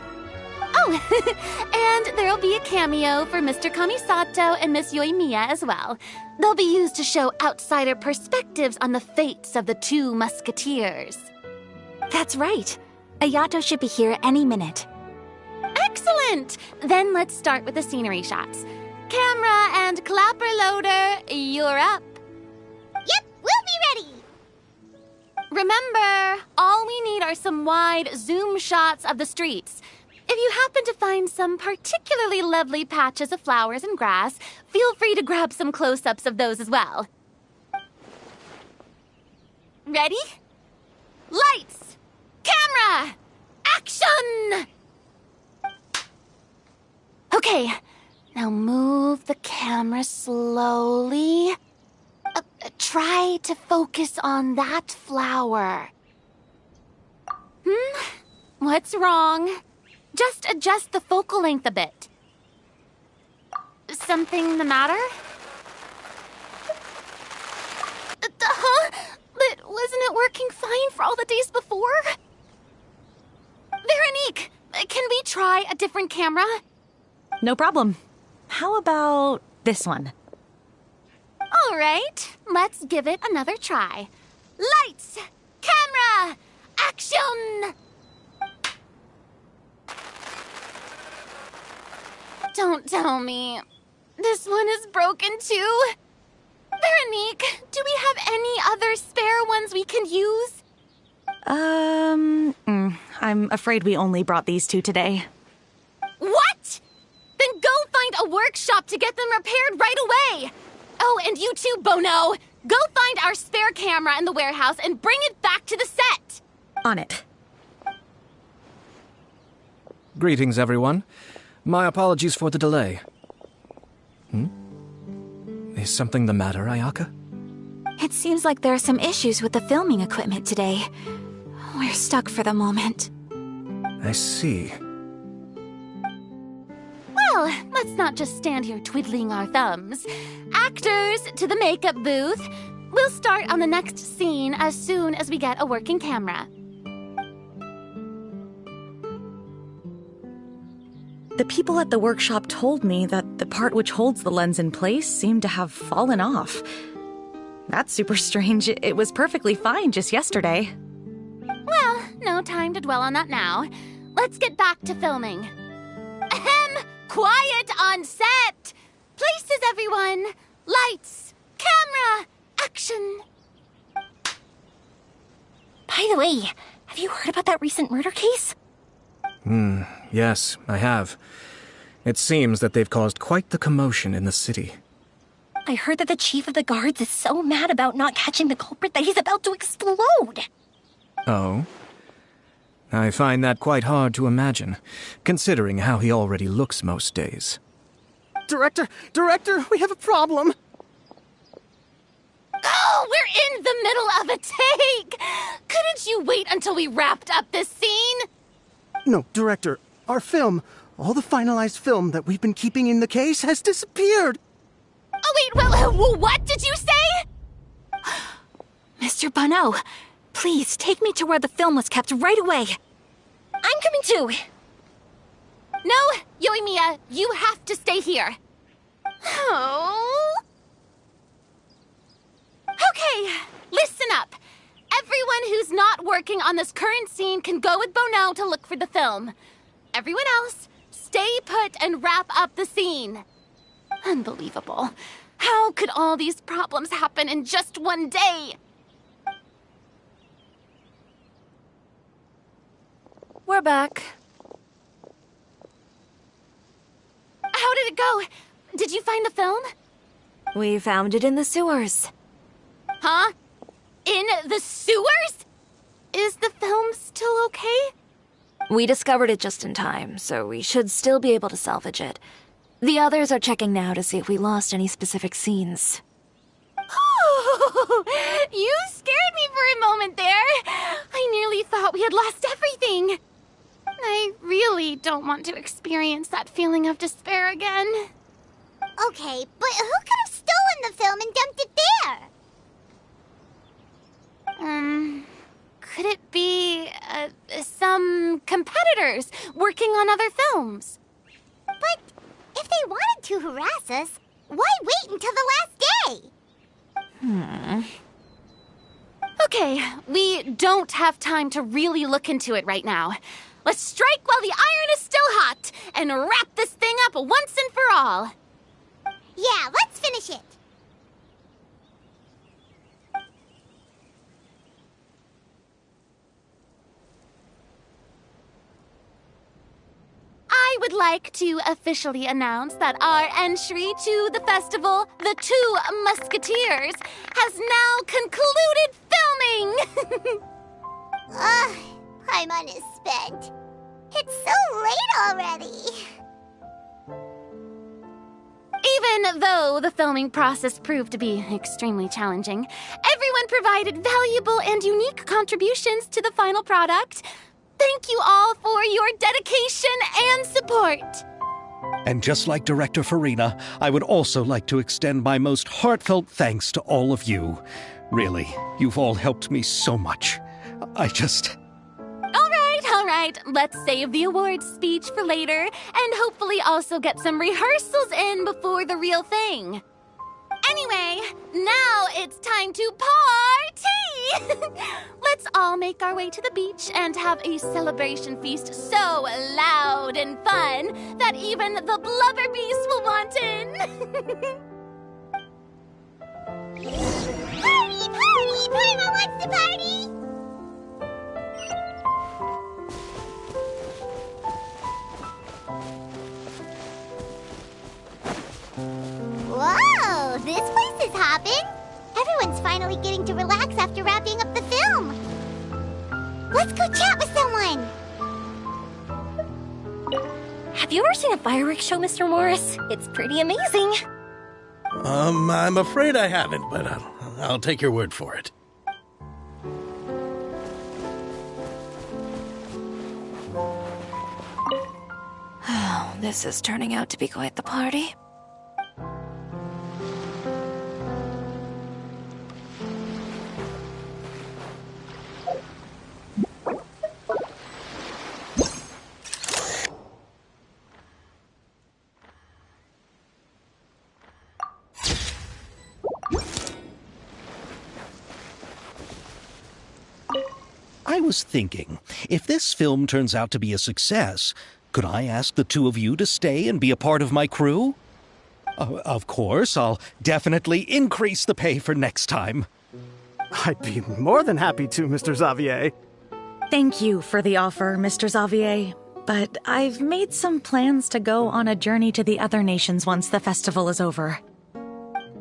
Oh, and there'll be a cameo for Mr. Kamisato and Miss Yoimiya as well. They'll be used to show outsider perspectives on the fates of the Two Musketeers. That's right. Ayato should be here any minute. Excellent! Then let's start with the scenery shots. Camera and clapper loader, you're up. Yep, we'll be ready. Remember, all we need are some wide zoom shots of the streets. If you happen to find some particularly lovely patches of flowers and grass, feel free to grab some close-ups of those as well. Ready? Lights! Camera! Action! Okay, now move the camera slowly. Try to focus on that flower. What's wrong? Just adjust the focal length a bit. Something the matter? But wasn't it working fine for all the days before? Veronique, can we try a different camera? No problem. How about this one? All right, let's give it another try. lights, camera, action! Don't tell me. This one is broken too. Veronique, do we have any other spare ones we can use? I'm afraid we only brought these two today. What? Then go find a workshop to get them repaired right away. Oh, and you too, Bono. Go find our spare camera in the warehouse and bring it back to the set. On it. Greetings, everyone. My apologies for the delay. Is something the matter, Ayaka? It seems like there are some issues with the filming equipment today. We're stuck for the moment. I see. Well, let's not just stand here twiddling our thumbs. Actors, to the makeup booth. We'll start on the next scene as soon as we get a working camera. The people at the workshop told me that the part which holds the lens in place seemed to have fallen off. That's super strange. It was perfectly fine just yesterday. Well, no time to dwell on that now. Let's get back to filming. Ahem! Quiet on set! Places, everyone! Lights! Camera! Action! By the way, have you heard about that recent murder case? Yes, I have. It seems that they've caused quite the commotion in the city. I heard that the chief of the guards is so mad about not catching the culprit that he's about to explode. Oh? I find that quite hard to imagine, considering how he already looks most days. Director, we have a problem. Oh, we're in the middle of a take! Couldn't you wait until we wrapped up this scene? No, Director, our film, all the finalized film that we've been keeping in the case has disappeared. Oh, wait, well, what did you say? Mr. Bono, please take me to where the film was kept right away. I'm coming too. No, Yoimiya, you have to stay here. Oh. Okay, listen up. Everyone who's not working on this current scene can go with Bono to look for the film. Everyone else, stay put and wrap up the scene. Unbelievable. How could all these problems happen in just one day? We're back. How did it go? Did you find the film? We found it in the sewers. Huh? In the sewers? Is the film still okay? We discovered it just in time, so we should still be able to salvage it. The others are checking now to see if we lost any specific scenes. Oh, you scared me for a moment there. I nearly thought we had lost everything. I really don't want to experience that feeling of despair again. Okay, but who could have stolen the film and dumped it there? Could it be, some competitors working on other films? But if they wanted to harass us, why wait until the last day? Okay, we don't have time to really look into it right now. Let's strike while the iron is still hot and wrap this thing up once and for all. Yeah, let's finish it. I would like to officially announce that our entry to the festival, The Two Musketeers, has now concluded filming! Paimon is spent. It's so late already. Even though the filming process proved to be extremely challenging, everyone provided valuable and unique contributions to the final product. Thank you all for your dedication and support. And just like Director Farina, I would also like to extend my most heartfelt thanks to all of you. Really, you've all helped me so much. All right. Let's save the awards speech for later, and hopefully also get some rehearsals in before the real thing. Anyway, now it's time to party! Let's all make our way to the beach and have a celebration feast so loud and fun that even the blubber beast will want in. Party! Party! Paimon wants to party! Whoa! This place is hopping! Everyone's finally getting to relax after wrapping up the film. Let's go chat with someone! Have you ever seen a fireworks show, Mr. Morris? It's pretty amazing. I'm afraid I haven't, but I'll take your word for it. Oh, this is turning out to be quite the party. I was thinking, if this film turns out to be a success, could I ask the two of you to stay and be a part of my crew? Of course, I'll definitely increase the pay for next time. I'd be more than happy to, Mr. Xavier. Thank you for the offer, Mr. Xavier. But I've made some plans to go on a journey to the other nations once the festival is over.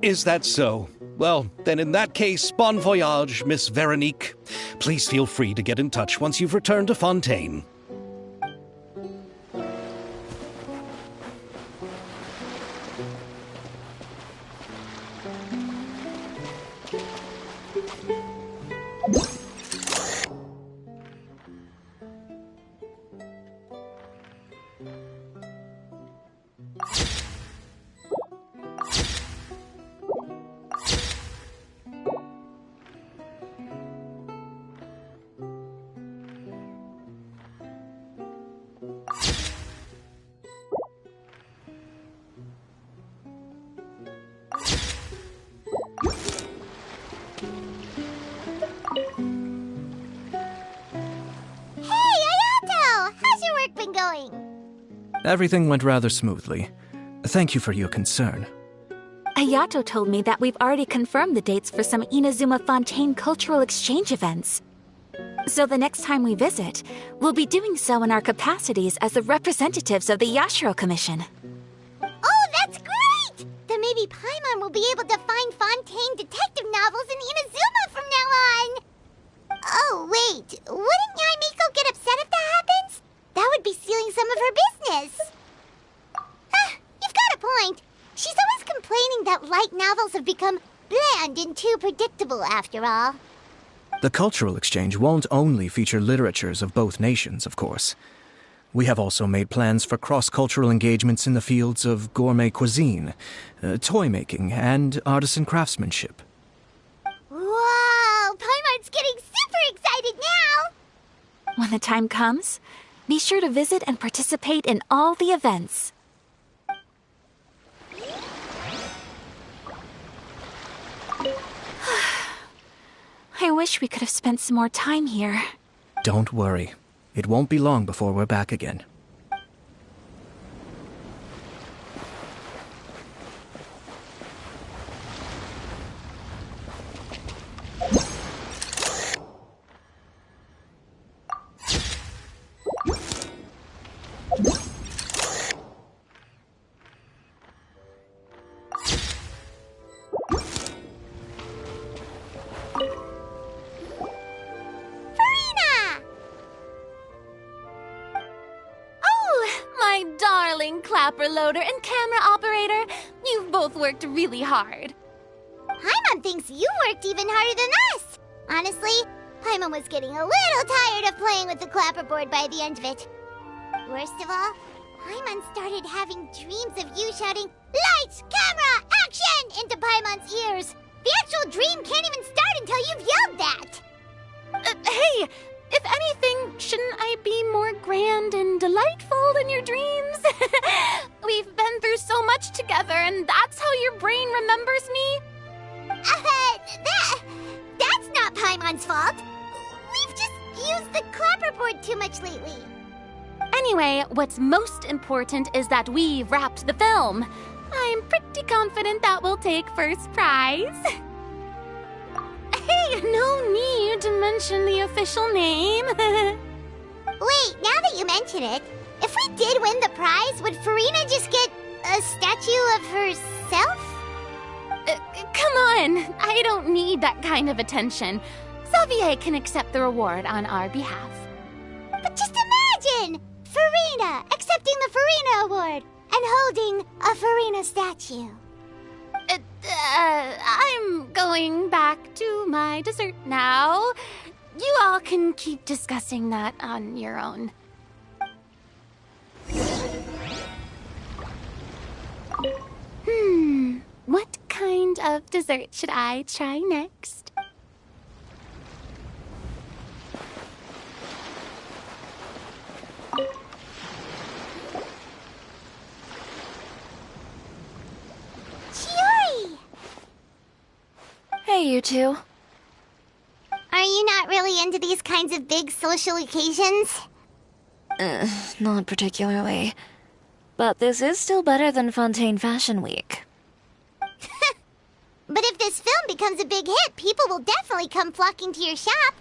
Is that so? Well, then in that case, bon voyage, Miss Veronique. Please feel free to get in touch once you've returned to Fontaine. Everything went rather smoothly. Thank you for your concern. Ayato told me that we've already confirmed the dates for some Inazuma Fontaine cultural exchange events. So the next time we visit, we'll be doing so in our capacities as the representatives of the Yashiro Commission. Oh, that's great! Then maybe Paimon will be able to find Fontaine detective novels in Inazuma from now on! Oh, wait. Wouldn't Yae Miko get upset if that happens? That would be stealing some of her business. You've got a point. She's always complaining that light novels have become bland and too predictable after all. The cultural exchange won't only feature literatures of both nations, of course. We have also made plans for cross-cultural engagements in the fields of gourmet cuisine, toy making, and artisan craftsmanship. Whoa! Paimon's getting super excited now! When the time comes, be sure to visit and participate in all the events. I wish we could have spent some more time here. Don't worry. It won't be long before we're back again. Clapper loader and camera operator, you've both worked really hard. Paimon thinks you worked even harder than us. Honestly, Paimon was getting a little tired of playing with the clapperboard by the end of it. Worst of all, Paimon started having dreams of you shouting, "Lights, camera, action!" into Paimon's ears. The actual dream can't even start until you've yelled that. Hey! If anything, shouldn't I be more grand and delightful than your dreams? We've been through so much together, and that's how your brain remembers me? That's not Paimon's fault. We've just used the clapperboard too much lately. Anyway, what's most important is that we've wrapped the film. I'm pretty confident that we'll take first prize. Hey, no need to mention the official name. Wait, now that you mention it, if we did win the prize, would Farina just get a statue of herself? Come on, I don't need that kind of attention. Xavier can accept the reward on our behalf. But just imagine! Farina accepting the Farina Award and holding a Farina statue. I'm going back to my dessert now. You all can keep discussing that on your own. What kind of dessert should I try next? Chiori! Hey, you two. Are you not really into these kinds of big social occasions? Not particularly. But this is still better than Fontaine Fashion Week. But if this film becomes a big hit, people will definitely come flocking to your shop.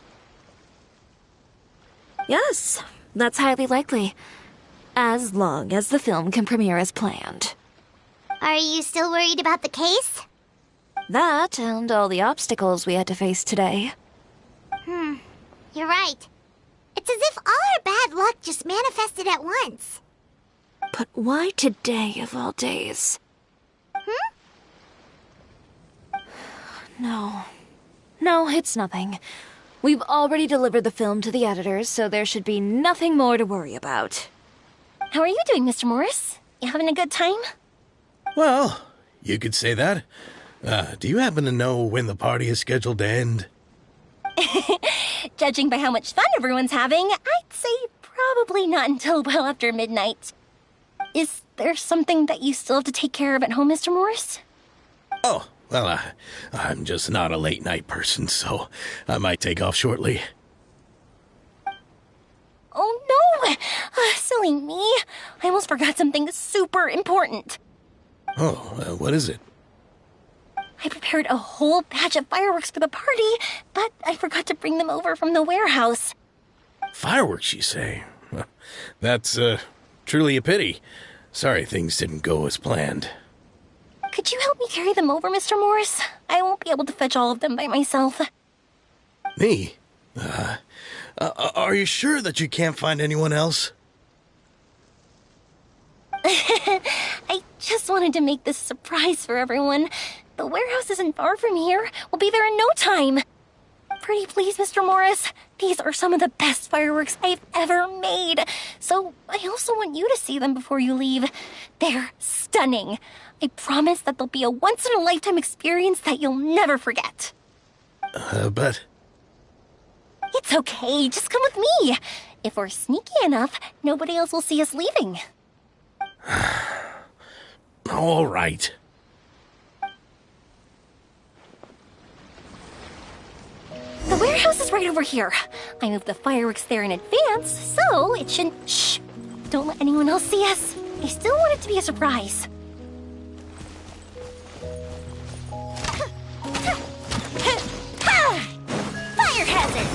Yes, that's highly likely. As long as the film can premiere as planned. Are you still worried about the case? That and all the obstacles we had to face today. You're right. It's as if all our bad luck just manifested at once. But why today of all days? No, it's nothing. We've already delivered the film to the editors, so there should be nothing more to worry about. How are you doing, Mr. Morris? You having a good time? Well, you could say that. Do you happen to know when the party is scheduled to end? Judging by how much fun everyone's having, I'd say probably not until well after midnight. Is there something that you still have to take care of at home, Mr. Morris? Oh, well, I'm just not a late night person, so I might take off shortly. Oh no! Silly me. I almost forgot something super important. Oh, what is it? I prepared a whole batch of fireworks for the party, but I forgot to bring them over from the warehouse. Fireworks, you say? That's, truly a pity. Sorry things didn't go as planned. Could you help me carry them over, Mr. Morris? I won't be able to fetch all of them by myself. Me? Are you sure that you can't find anyone else? I just wanted to make this a surprise for everyone. The warehouse isn't far from here. We'll be there in no time. Pretty please, Mr. Morris. These are some of the best fireworks I've ever made. So I also want you to see them before you leave. They're stunning. I promise that they'll be a once-in-a-lifetime experience that you'll never forget. But... It's okay. Just come with me. If we're sneaky enough, nobody else will see us leaving. All right. The warehouse is right over here. I moved the fireworks there in advance, so it shouldn't... Shh! Don't let anyone else see us. I still want it to be a surprise. Fire hazard!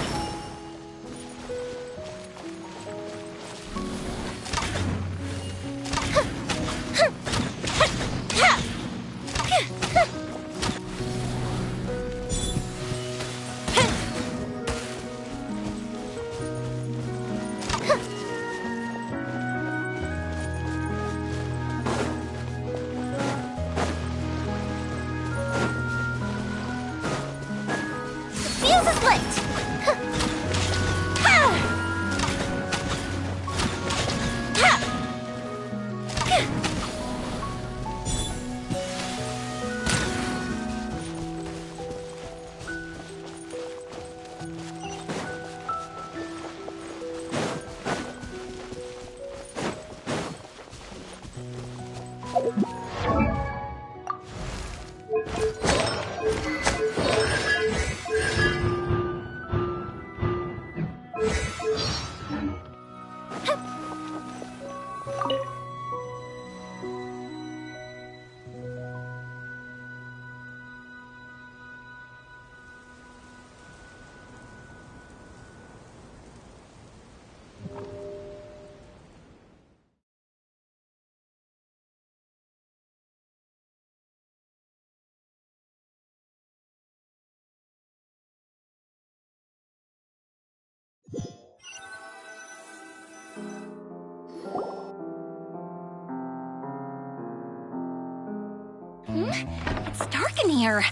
It's dark in here.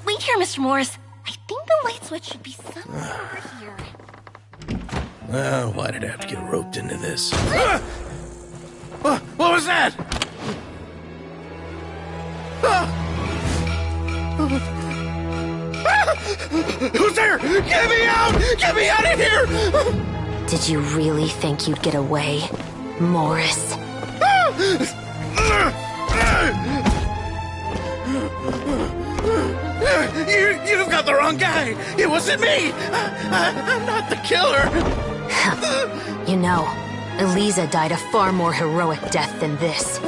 Wait here, Mr. Morris. I think the light switch should be somewhere over here. Why did I have to get roped into this? What was that? Who's there? Get me out! Get me out of here! Did you really think you'd get away, Morris? You've got the wrong guy! It wasn't me! I'm not the killer! You know, Eliza died a far more heroic death than this.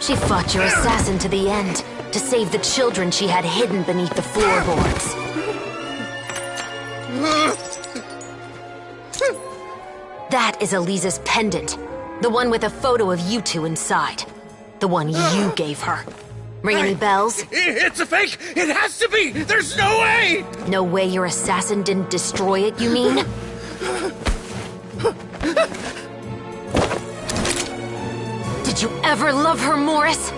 She fought your assassin to the end, to save the children she had hidden beneath the floorboards. That is Eliza's pendant. The one with a photo of you two inside. The one you gave her. Ring any bells? It's a fake! It has to be! There's no way! No way your assassin didn't destroy it, you mean? Did you ever love her, Morris?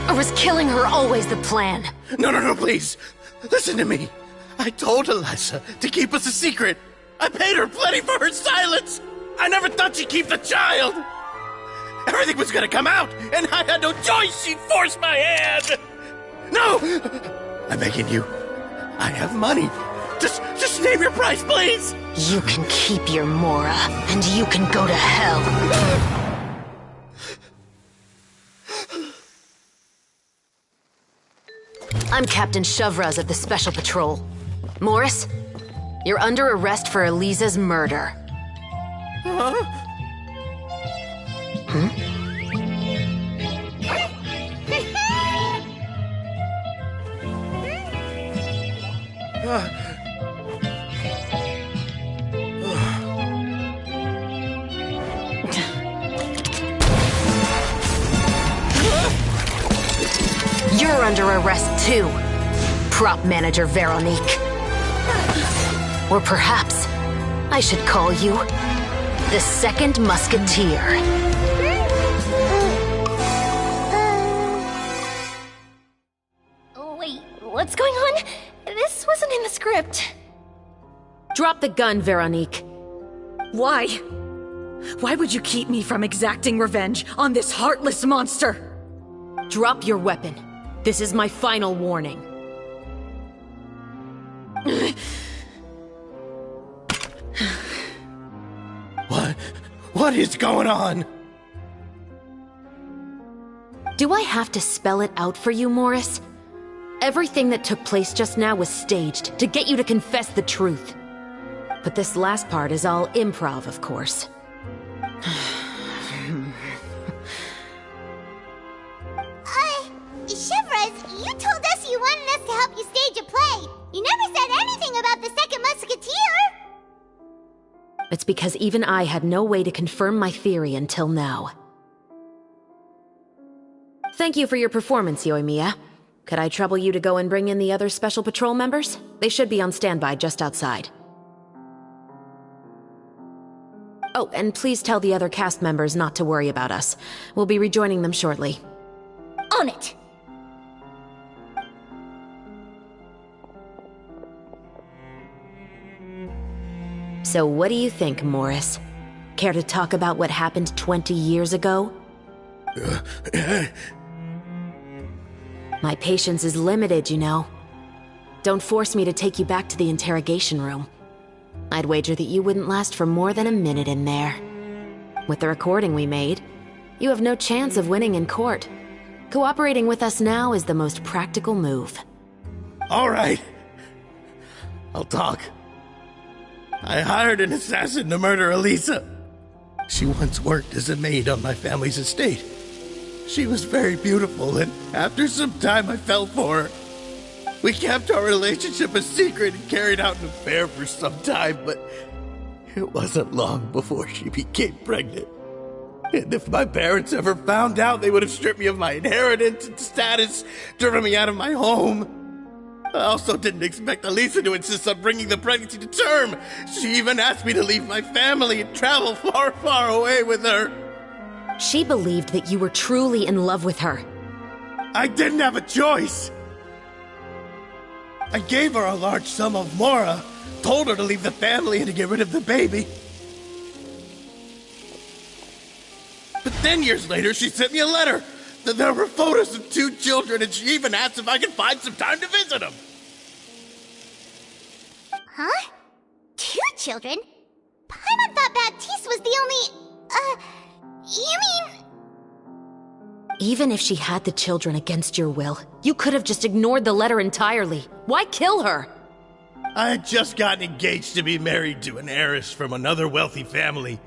Or was killing her always the plan? No, please. Listen to me. I told Eliza to keep us a secret. I paid her plenty for her silence. I never thought she'd keep the child. Everything was gonna come out, and I had no choice. She'd force my hand. No! I'm begging you. I have money. Just name your price, please. You can keep your Mora, and you can go to hell. I'm Captain Shovraz of the Special Patrol. Morris, you're under arrest for Eliza's murder. You're under arrest too, prop manager Veronique. Or perhaps I should call you the Second Musketeer. Wait, what's going on? This wasn't in the script. Drop the gun, Veronique. Why? Why would you keep me from exacting revenge on this heartless monster? Drop your weapon. This is my final warning. What is going on? Do I have to spell it out for you, Morris? Everything that took place just now was staged to get you to confess the truth. But this last part is all improv, of course. Shivers, you told us you wanted us to help you stage a play. You never said anything about the Second Musketeer. It's because even I had no way to confirm my theory until now. Thank you for your performance, Yoimiya. Could I trouble you to go and bring in the other Special Patrol members? They should be on standby just outside. Oh, and please tell the other cast members not to worry about us. We'll be rejoining them shortly. On it! So what do you think, Morris? Care to talk about what happened 20 years ago? My patience is limited, you know. Don't force me to take you back to the interrogation room. I'd wager that you wouldn't last for more than a minute in there. With the recording we made, you have no chance of winning in court. Cooperating with us now is the most practical move. All right. I'll talk. I hired an assassin to murder Elisa. She once worked as a maid on my family's estate. She was very beautiful, and after some time I fell for her. We kept our relationship a secret and carried out an affair for some time, but it wasn't long before she became pregnant. And if my parents ever found out, they would have stripped me of my inheritance and status, driven me out of my home. I also didn't expect Elisa to insist on bringing the pregnancy to term. She even asked me to leave my family and travel far, far away with her. She believed that you were truly in love with her. I didn't have a choice. I gave her a large sum of mora, told her to leave the family and to get rid of the baby. But then years later, she sent me a letter. There were photos of 2 children, and she even asked if I could find some time to visit them. Huh? 2 children? Paimon thought Baptiste was the only... You mean... Even if she had the children against your will, you could have just ignored the letter entirely. Why kill her? I had just gotten engaged to be married to an heiress from another wealthy family.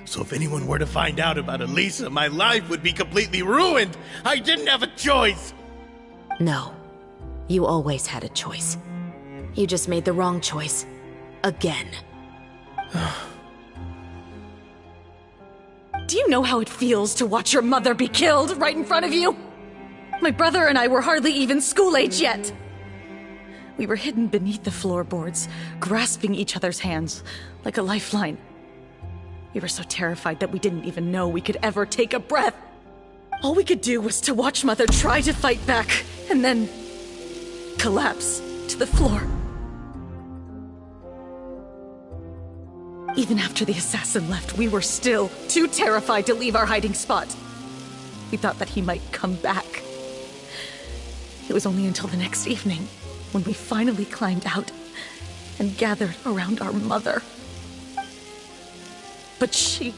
So if anyone were to find out about Elisa, my life would be completely ruined. I didn't have a choice. No. You always had a choice. You just made the wrong choice. Again. Do you know how it feels to watch your mother be killed right in front of you? My brother and I were hardly even school age yet. We were hidden beneath the floorboards, grasping each other's hands like a lifeline. We were so terrified that we didn't even know we could ever take a breath. All we could do was to watch Mother try to fight back, and then collapse to the floor. Even after the assassin left, we were still too terrified to leave our hiding spot. We thought that he might come back. It was only until the next evening when we finally climbed out and gathered around our mother. But she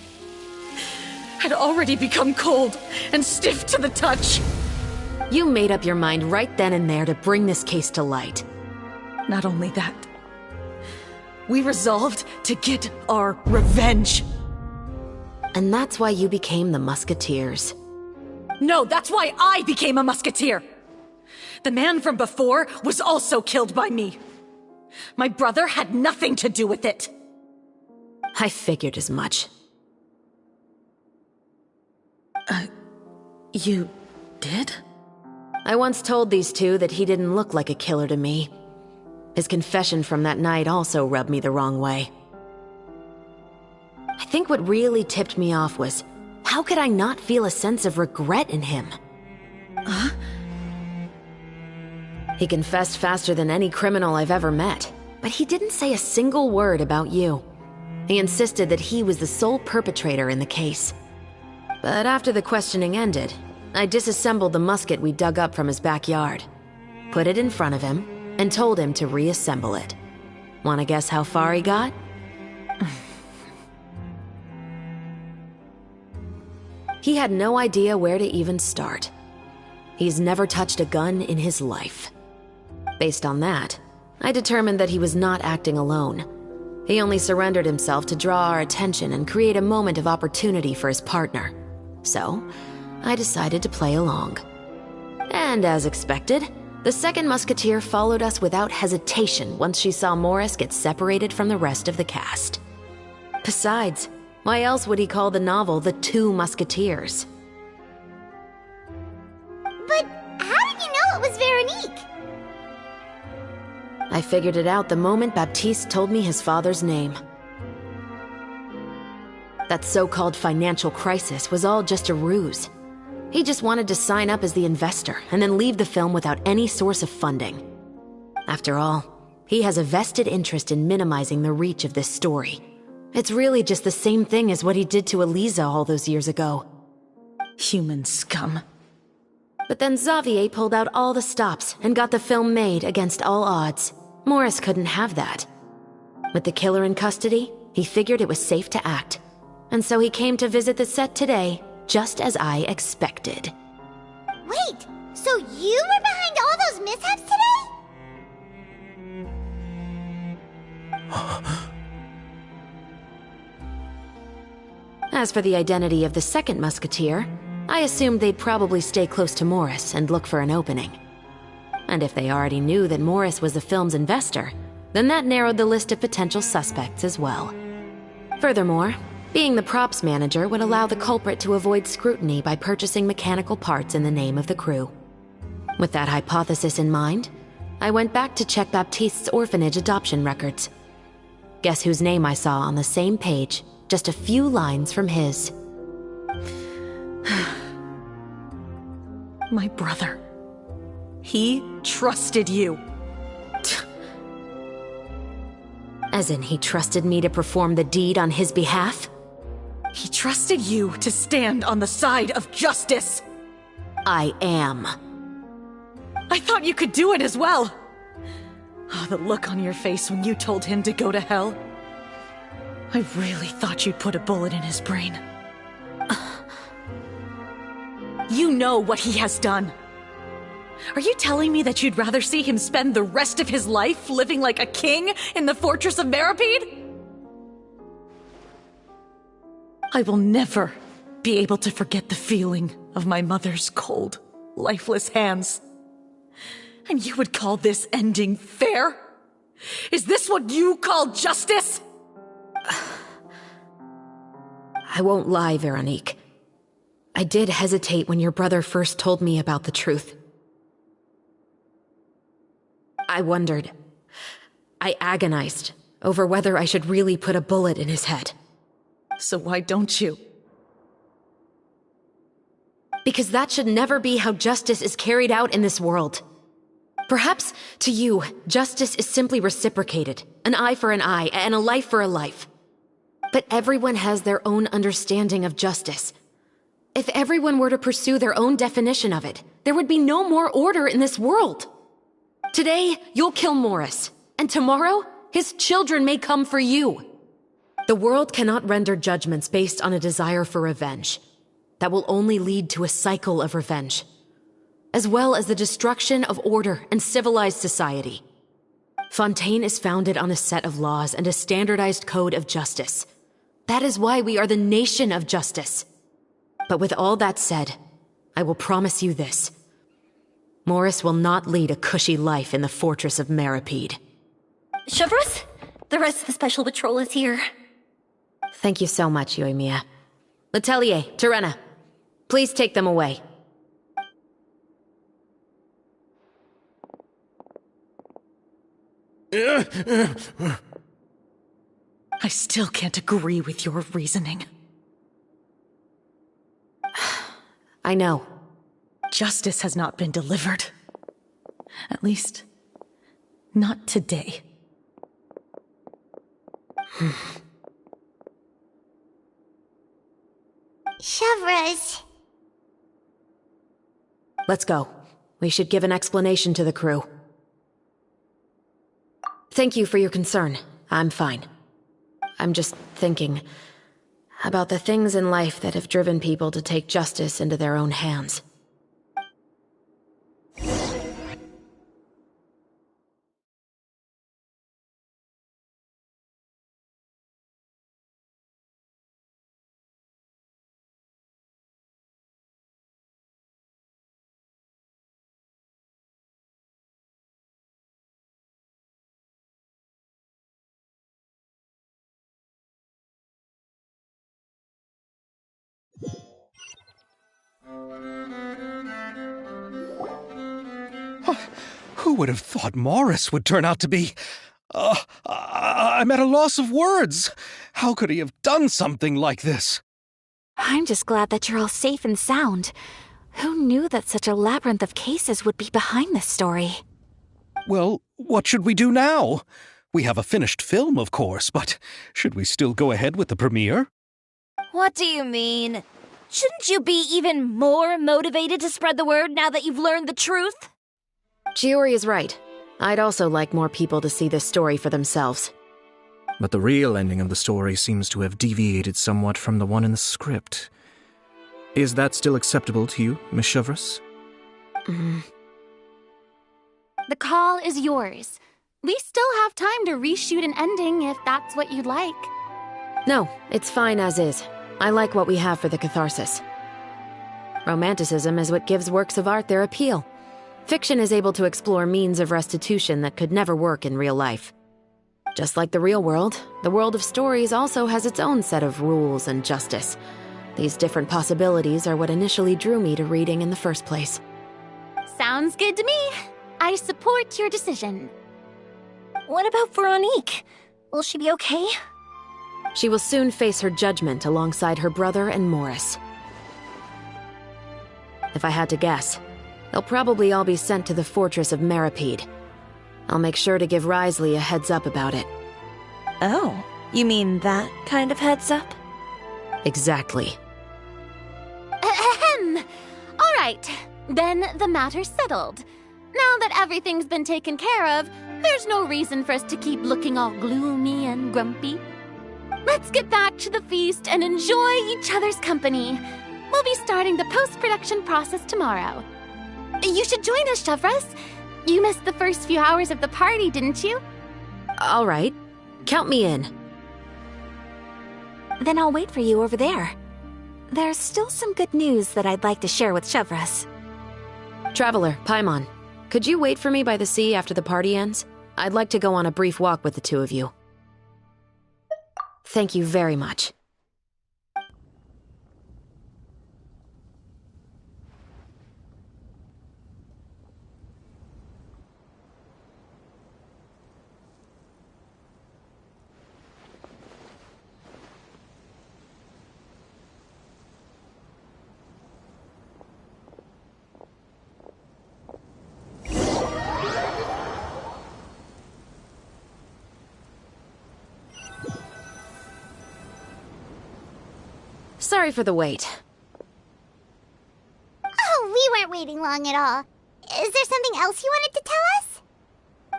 had already become cold and stiff to the touch. You made up your mind right then and there to bring this case to light. Not only that, we resolved to get our revenge. And that's why you became the Musketeers. No, that's why I became a Musketeer. The man from before was also killed by me. My brother had nothing to do with it. I figured as much. You did? I once told these 2 that he didn't look like a killer to me. His confession from that night also rubbed me the wrong way. I think what really tipped me off was, how could I not feel a sense of regret in him? Huh? He confessed faster than any criminal I've ever met, but he didn't say a single word about you. He insisted that he was the sole perpetrator in the case. But after the questioning ended, I disassembled the musket we dug up from his backyard, put it in front of him, and told him to reassemble it. Wanna guess how far he got? He had no idea where to even start. He's never touched a gun in his life. Based on that, I determined that he was not acting alone. He only surrendered himself to draw our attention and create a moment of opportunity for his partner. So, I decided to play along. And as expected, the second Musketeer followed us without hesitation once she saw Morris get separated from the rest of the cast. Besides, why else would he call the novel The 2 Musketeers? But how did you know it was Veronique? I figured it out the moment Baptiste told me his father's name. That so-called financial crisis was all just a ruse. He just wanted to sign up as the investor and then leave the film without any source of funding. After all, he has a vested interest in minimizing the reach of this story. It's really just the same thing as what he did to Elisa all those years ago. Human scum. But then Xavier pulled out all the stops and got the film made against all odds. Morris couldn't have that. With the killer in custody, he figured it was safe to act. And so he came to visit the set today, just as I expected. Wait, so you were behind all those mishaps today? As for the identity of the second musketeer, I assumed they'd probably stay close to Morris and look for an opening. And if they already knew that Morris was the film's investor, then that narrowed the list of potential suspects as well. Furthermore, being the props manager would allow the culprit to avoid scrutiny by purchasing mechanical parts in the name of the crew. With that hypothesis in mind, I went back to check Baptiste's orphanage adoption records. Guess whose name I saw on the same page, just a few lines from his. My brother. He trusted you. As in, he trusted me to perform the deed on his behalf? He trusted you to stand on the side of justice. I am. I thought you could do it as well. Oh, the look on your face when you told him to go to hell. I really thought you'd put a bullet in his brain. You know what he has done. Are you telling me that you'd rather see him spend the rest of his life living like a king in the fortress of Meripede? I will never be able to forget the feeling of my mother's cold, lifeless hands. And you would call this ending fair? Is this what you call justice? I won't lie, Veronique. I did hesitate when your brother first told me about the truth. I wondered. I agonized over whether I should really put a bullet in his head. So why don't you? Because that should never be how justice is carried out in this world. Perhaps, to you, justice is simply reciprocated. An eye for an eye, and a life for a life. But everyone has their own understanding of justice. If everyone were to pursue their own definition of it, there would be no more order in this world. Today, you'll kill Morris, and tomorrow, his children may come for you. The world cannot render judgments based on a desire for revenge. That will only lead to a cycle of revenge, as well as the destruction of order and civilized society. Fontaine is founded on a set of laws and a standardized code of justice. That is why we are the nation of justice. But with all that said, I will promise you this. Morris will not lead a cushy life in the fortress of Meripede. Chevreuse, the rest of the Special Patrol is here. Thank you so much, Yoimiya. Letelier, Terena, please take them away. I still can't agree with your reasoning. I know. Justice has not been delivered. At least, not today. Chevreuse. Let's go. We should give an explanation to the crew. Thank you for your concern. I'm fine. I'm just thinking about the things in life that have driven people to take justice into their own hands. Who would have thought Morris would turn out to be... I'm at a loss of words. How could he have done something like this? I'm just glad that you're all safe and sound. Who knew that such a labyrinth of cases would be behind this story? Well, what should we do now? We have a finished film, of course, but should we still go ahead with the premiere? What do you mean? Shouldn't you be even more motivated to spread the word now that you've learned the truth? Chiori is right. I'd also like more people to see this story for themselves. But the real ending of the story seems to have deviated somewhat from the one in the script. Is that still acceptable to you, Miss Chevreuse? The call is yours. We still have time to reshoot an ending if that's what you'd like. No, it's fine as is. I like what we have for the catharsis. Romanticism is what gives works of art their appeal. Fiction is able to explore means of restitution that could never work in real life. Just like the real world, the world of stories also has its own set of rules and justice. These different possibilities are what initially drew me to reading in the first place. Sounds good to me. I support your decision. What about Veronique? Will she be okay? She will soon face her judgment alongside her brother and Morris. If I had to guess, they'll probably all be sent to the fortress of Meripede. I'll make sure to give Risley a heads up about it. Oh, you mean that kind of heads up? Exactly. Ahem. All right, then the matter's settled. Now that everything's been taken care of, there's no reason for us to keep looking all gloomy and grumpy. Let's get back to the feast and enjoy each other's company. We'll be starting the post-production process tomorrow. You should join us, Chevres. You missed the first few hours of the party, didn't you? All right. Count me in. Then I'll wait for you over there. There's still some good news that I'd like to share with Chevres. Traveler, Paimon, could you wait for me by the sea after the party ends? I'd like to go on a brief walk with the two of you. Thank you very much. Sorry for the wait. Oh, we weren't waiting long at all. Is there something else you wanted to tell us?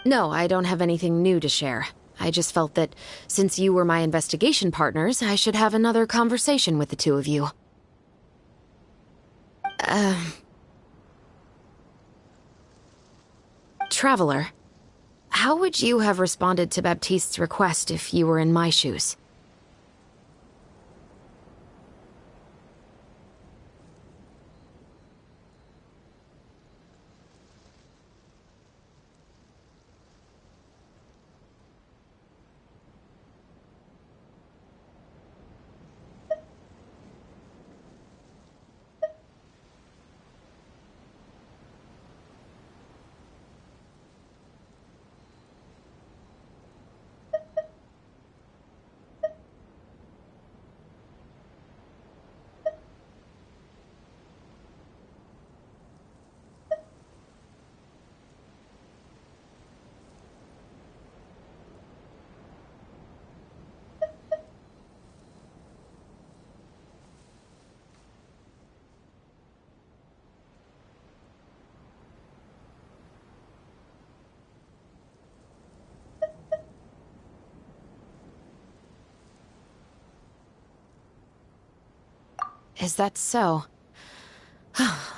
No, I don't have anything new to share. I just felt that since you were my investigation partners, I should have another conversation with the two of you. Traveler, how would you have responded to Baptiste's request if you were in my shoes? Is that so?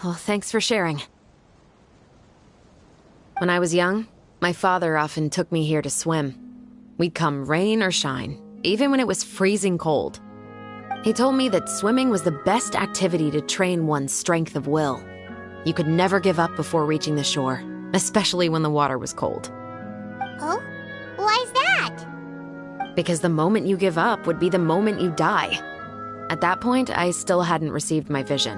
Well, thanks for sharing. When I was young, my father often took me here to swim. We'd come rain or shine, even when it was freezing cold. He told me that swimming was the best activity to train one's strength of will. You could never give up before reaching the shore, especially when the water was cold. Oh? Why's that? Because the moment you give up would be the moment you die. At that point, I still hadn't received my vision.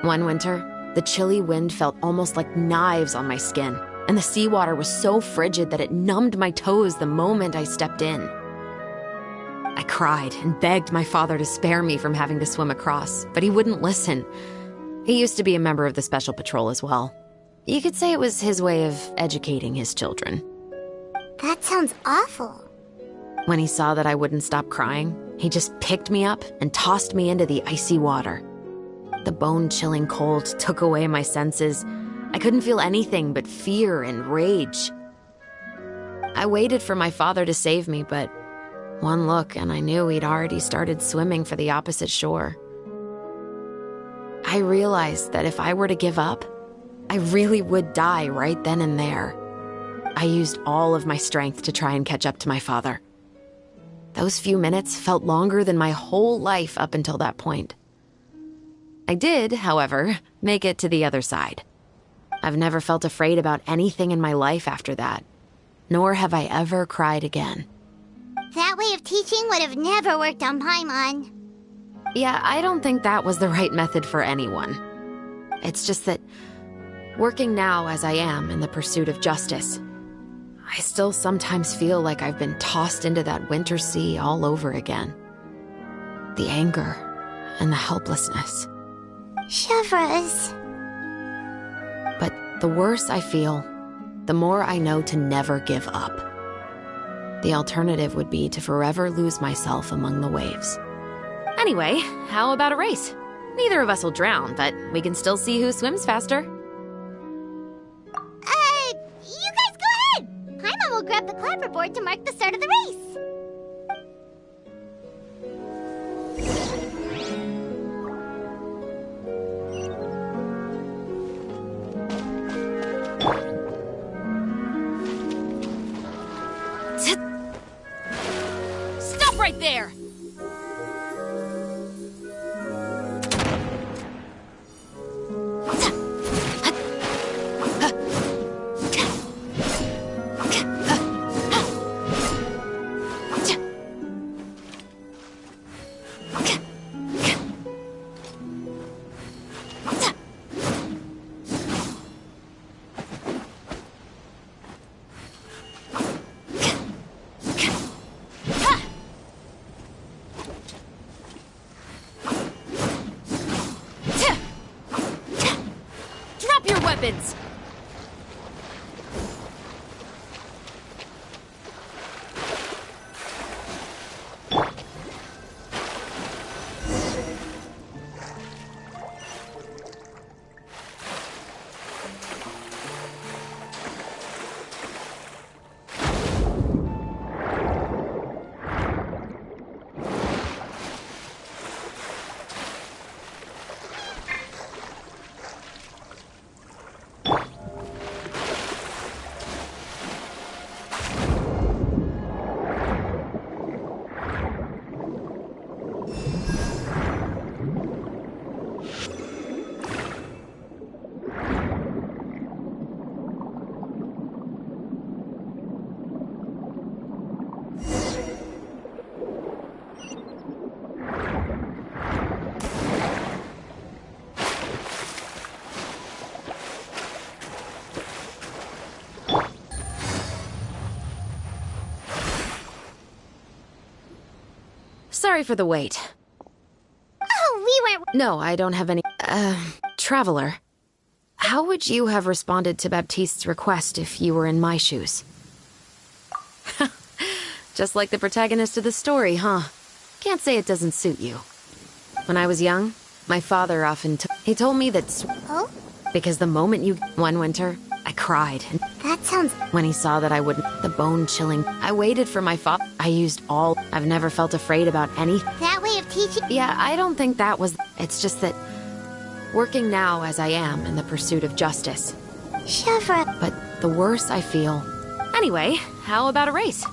One winter, the chilly wind felt almost like knives on my skin, and the seawater was so frigid that it numbed my toes the moment I stepped in. I cried and begged my father to spare me from having to swim across, but he wouldn't listen. He used to be a member of the Special Patrol as well. You could say it was his way of educating his children. That sounds awful. When he saw that I wouldn't stop crying, he just picked me up and tossed me into the icy water. The bone-chilling cold took away my senses. I couldn't feel anything but fear and rage. I waited for my father to save me, but one look and I knew he'd already started swimming for the opposite shore. I realized that if I were to give up, I really would die right then and there. I used all of my strength to try and catch up to my father. Those few minutes felt longer than my whole life up until that point. I did, however, make it to the other side. I've never felt afraid about anything in my life after that, nor have I ever cried again. That way of teaching would have never worked on Paimon. Yeah, I don't think that was the right method for anyone. It's just that, working now as I am in the pursuit of justice, I still sometimes feel like I've been tossed into that winter sea all over again. The anger and the helplessness. Chevreuse. But the worse I feel, the more I know to never give up. The alternative would be to forever lose myself among the waves. Anyway, how about a race? Neither of us will drown, but we can still see who swims faster. You guys go ahead! Paimon will grab the clapperboard to mark the start of the race. Stop right there! Drop your weapons! Sorry for the wait. Oh, we weren't... No, I don't have any... Traveler. How would you have responded to Baptiste's request if you were in my shoes? Just like the protagonist of the story, huh? Can't say it doesn't suit you. When I was young, my father often he told me that... Oh? Because the moment you... One winter, I cried. And that sounds... When he saw that I wouldn't... The bone-chilling... I waited for my father. I used all... I've never felt afraid about any... That way of teaching... Yeah, I don't think that was... It's just that... Working now as I am in the pursuit of justice. Chevreuse. But the worse I feel... Anyway, how about a race?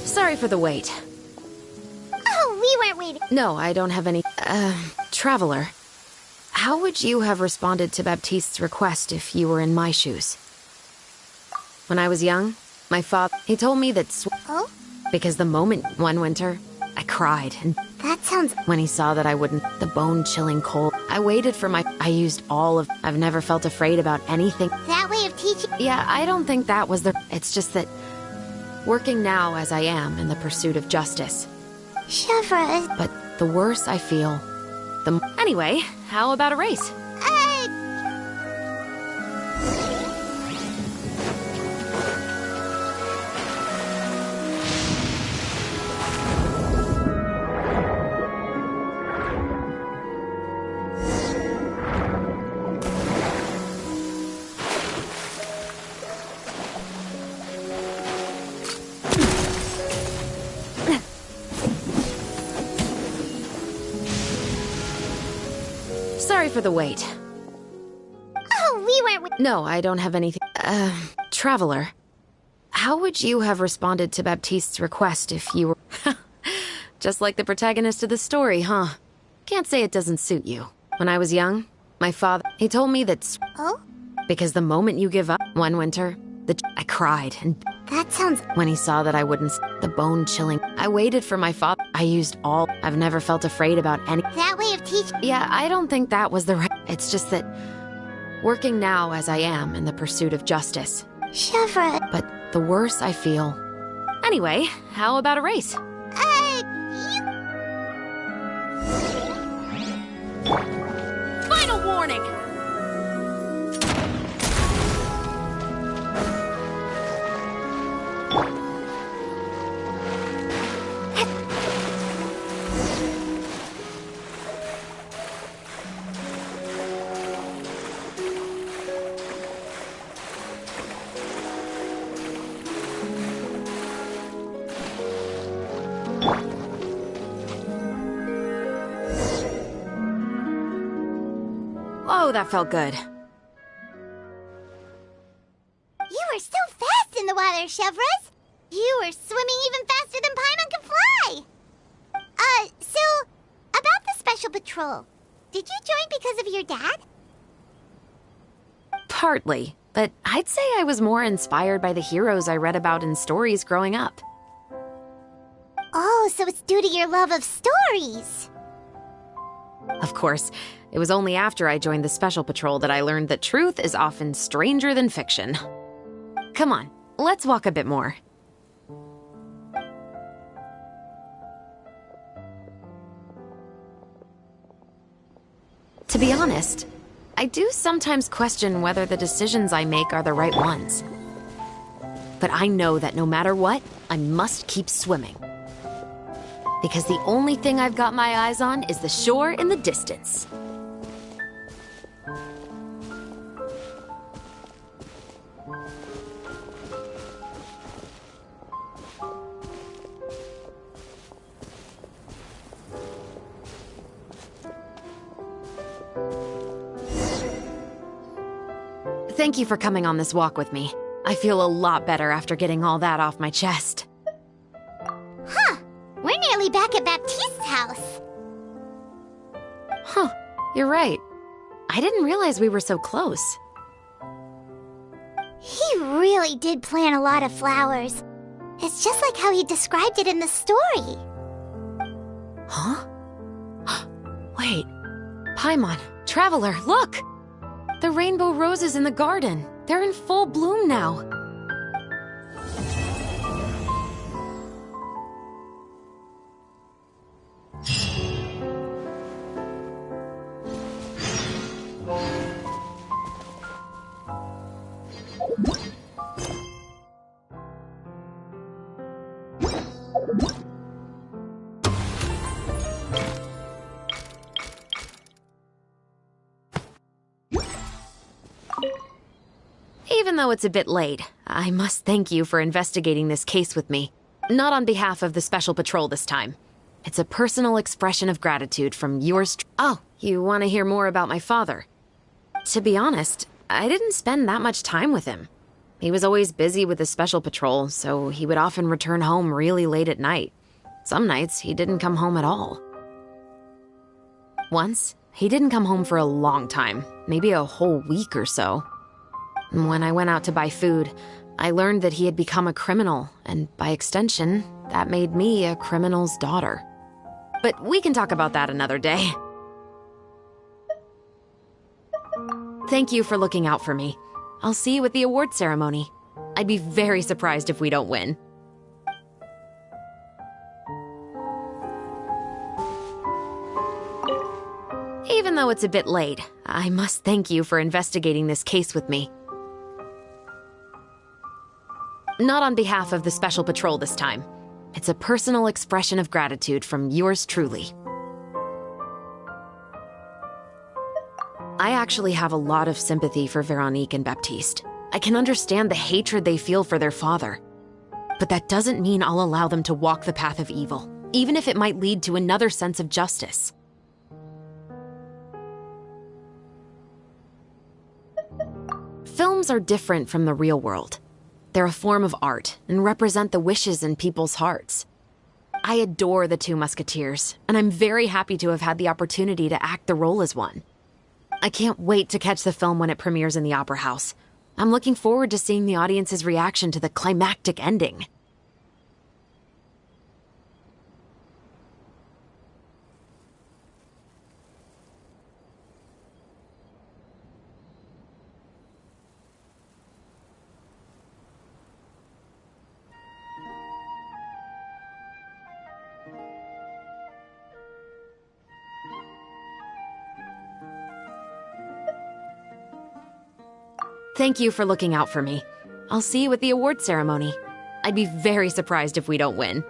Sorry for the wait. Oh, we weren't waiting. No, I don't have any... Traveler. How would you have responded to Baptiste's request if you were in my shoes? When I was young, my father... He told me that... Oh? Because the moment... One winter, I cried. And that sounds... When he saw that I wouldn't... The bone-chilling cold... I waited for my... I used all of... I've never felt afraid about anything... That way of teaching... Yeah, I don't think that was the... It's just that... Working now as I am in the pursuit of justice. Chevreuse. But the worse I feel, the... Anyway, how about a race? for the wait. Oh, we weren't... No, I don't have anything. Traveler. How would you have responded to Baptiste's request if you were... Just like the protagonist of the story, huh? Can't say it doesn't suit you. When I was young, my father... He told me that... Oh? Because the moment you give up, one winter, I cried, and... That sounds... When he saw that I wouldn't... The bone-chilling... I waited for my father. I used all... I've never felt afraid about any... That way of teaching... Yeah, I don't think that was the right... It's just that... Working now as I am in the pursuit of justice. Chevra... But the worse I feel... Anyway, how about a race? Final warning! Oh, that felt good. You were so fast in the water, Chevras! You were swimming even faster than Paimon can fly! So, about the Special Patrol, did you join because of your dad? Partly, but I'd say I was more inspired by the heroes I read about in stories growing up. Oh, so it's due to your love of stories! Of course, it was only after I joined the Special Patrol that I learned that truth is often stranger than fiction. Come on, let's walk a bit more. To be honest, I do sometimes question whether the decisions I make are the right ones. But I know that no matter what, I must keep swimming. Because the only thing I've got my eyes on is the shore in the distance. Thank you for coming on this walk with me. I feel a lot better after getting all that off my chest. Huh. We're nearly back at Baptiste's house. Huh. You're right. I didn't realize we were so close. He really did plant a lot of flowers. It's just like how he described it in the story. Huh? Wait. Paimon, Traveler, look! The rainbow roses in the garden. They're in full bloom now. Even though it's a bit late, I must thank you for investigating this case with me. Not on behalf of the Special Patrol this time. It's a personal expression of gratitude from yours Oh, you want to hear more about my father? To be honest, I didn't spend that much time with him. He was always busy with the Special Patrol, so he would often return home really late at night. Some nights, he didn't come home at all. Once, he didn't come home for a long time, maybe a whole week or so. When I went out to buy food, I learned that he had become a criminal, and by extension, that made me a criminal's daughter. But we can talk about that another day. Thank you for looking out for me. I'll see you at the award ceremony. I'd be very surprised if we don't win. Even though it's a bit late, I must thank you for investigating this case with me. Not on behalf of the Special Patrol this time. It's a personal expression of gratitude from yours truly. I actually have a lot of sympathy for Veronique and Baptiste. I can understand the hatred they feel for their father. But that doesn't mean I'll allow them to walk the path of evil, even if it might lead to another sense of justice. Films are different from the real world. They're a form of art and represent the wishes in people's hearts. I adore the two Musketeers, and I'm very happy to have had the opportunity to act the role as one. I can't wait to catch the film when it premieres in the Opera House. I'm looking forward to seeing the audience's reaction to the climactic ending. Thank you for looking out for me. I'll see you at the award ceremony. I'd be very surprised if we don't win.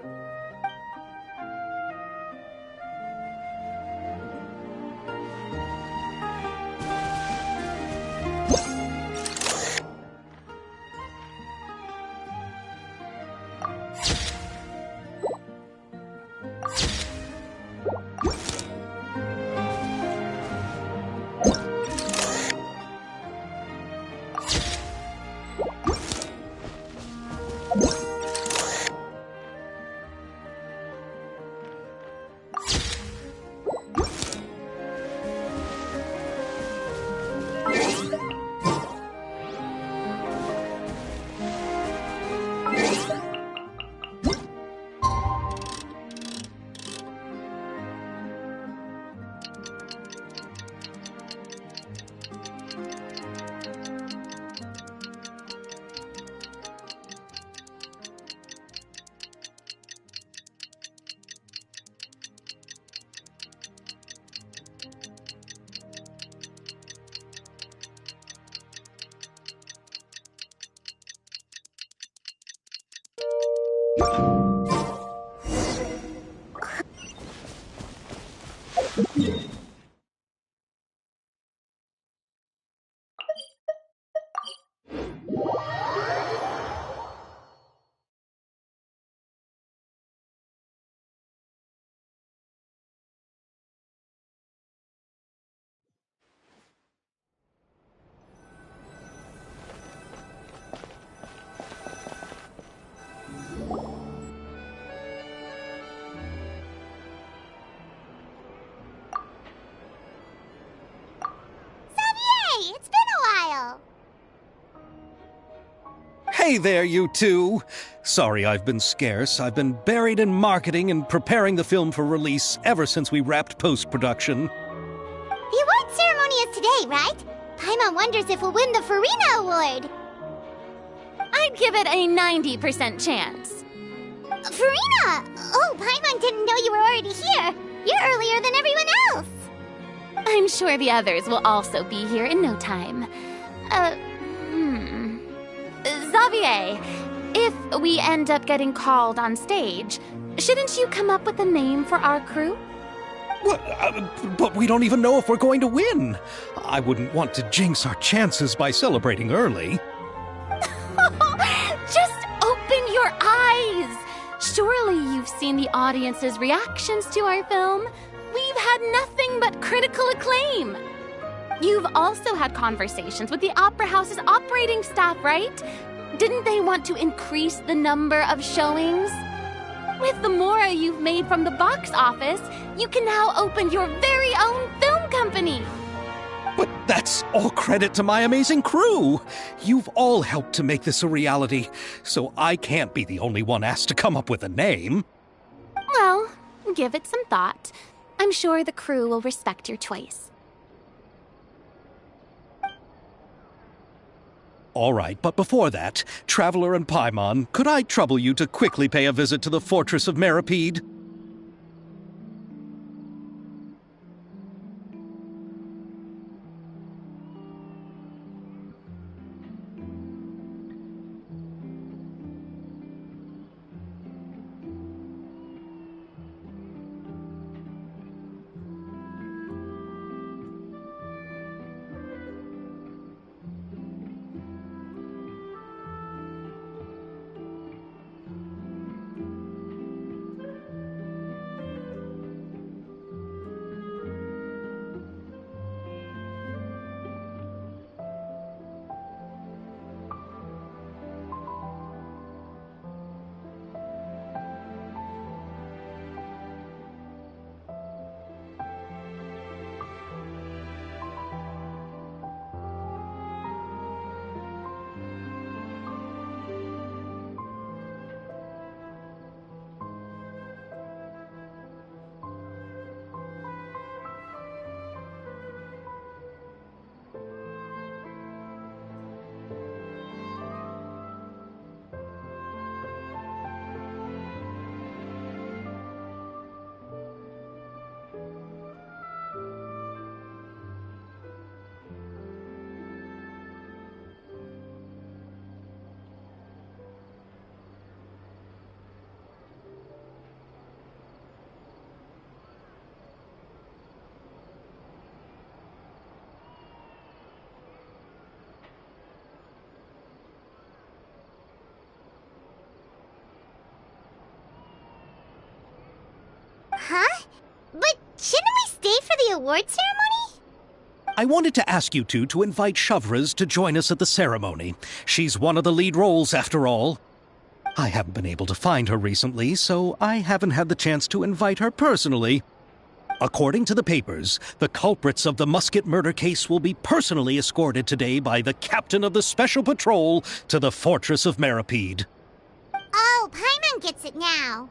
Hey there, you two! Sorry I've been scarce. I've been buried in marketing and preparing the film for release ever since we wrapped post-production. The award ceremony is today, right? Paimon wonders if we'll win the Farina Award. I'd give it a 90% chance. Farina! Oh, Paimon didn't know you were already here. You're earlier than everyone else. I'm sure the others will also be here in no time. Xavier, if we end up getting called on stage, shouldn't you come up with a name for our crew? But we don't even know if we're going to win. I wouldn't want to jinx our chances by celebrating early. Just open your eyes! Surely you've seen the audience's reactions to our film. We've had nothing but critical acclaim. You've also had conversations with the Opera House's operating staff, right? Didn't they want to increase the number of showings? With the mora you've made from the box office, you can now open your very own film company. But that's all credit to my amazing crew. You've all helped to make this a reality, so I can't be the only one asked to come up with a name. Well, give it some thought. I'm sure the crew will respect your choice. All right, but before that, Traveler and Paimon, could I trouble you to quickly pay a visit to the Fortress of Meripede? Huh? But shouldn't we stay for the award ceremony? I wanted to ask you two to invite Shavraz to join us at the ceremony. She's one of the lead roles, after all. I haven't been able to find her recently, so I haven't had the chance to invite her personally. According to the papers, the culprits of the Musket murder case will be personally escorted today by the captain of the Special Patrol to the Fortress of Meripede. Oh, Paimon gets it now.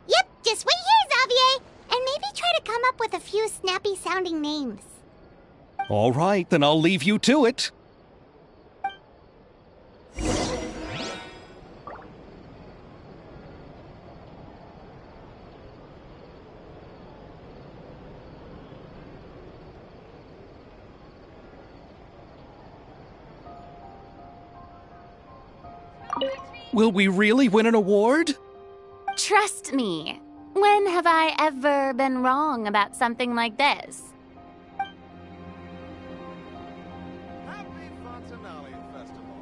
Yep, just wait here, Xavier, and maybe try to come up with a few snappy-sounding names. All right, then I'll leave you to it. Will we really win an award? Trust me. When have I ever been wrong about something like this? Happy Fontanelli Festival.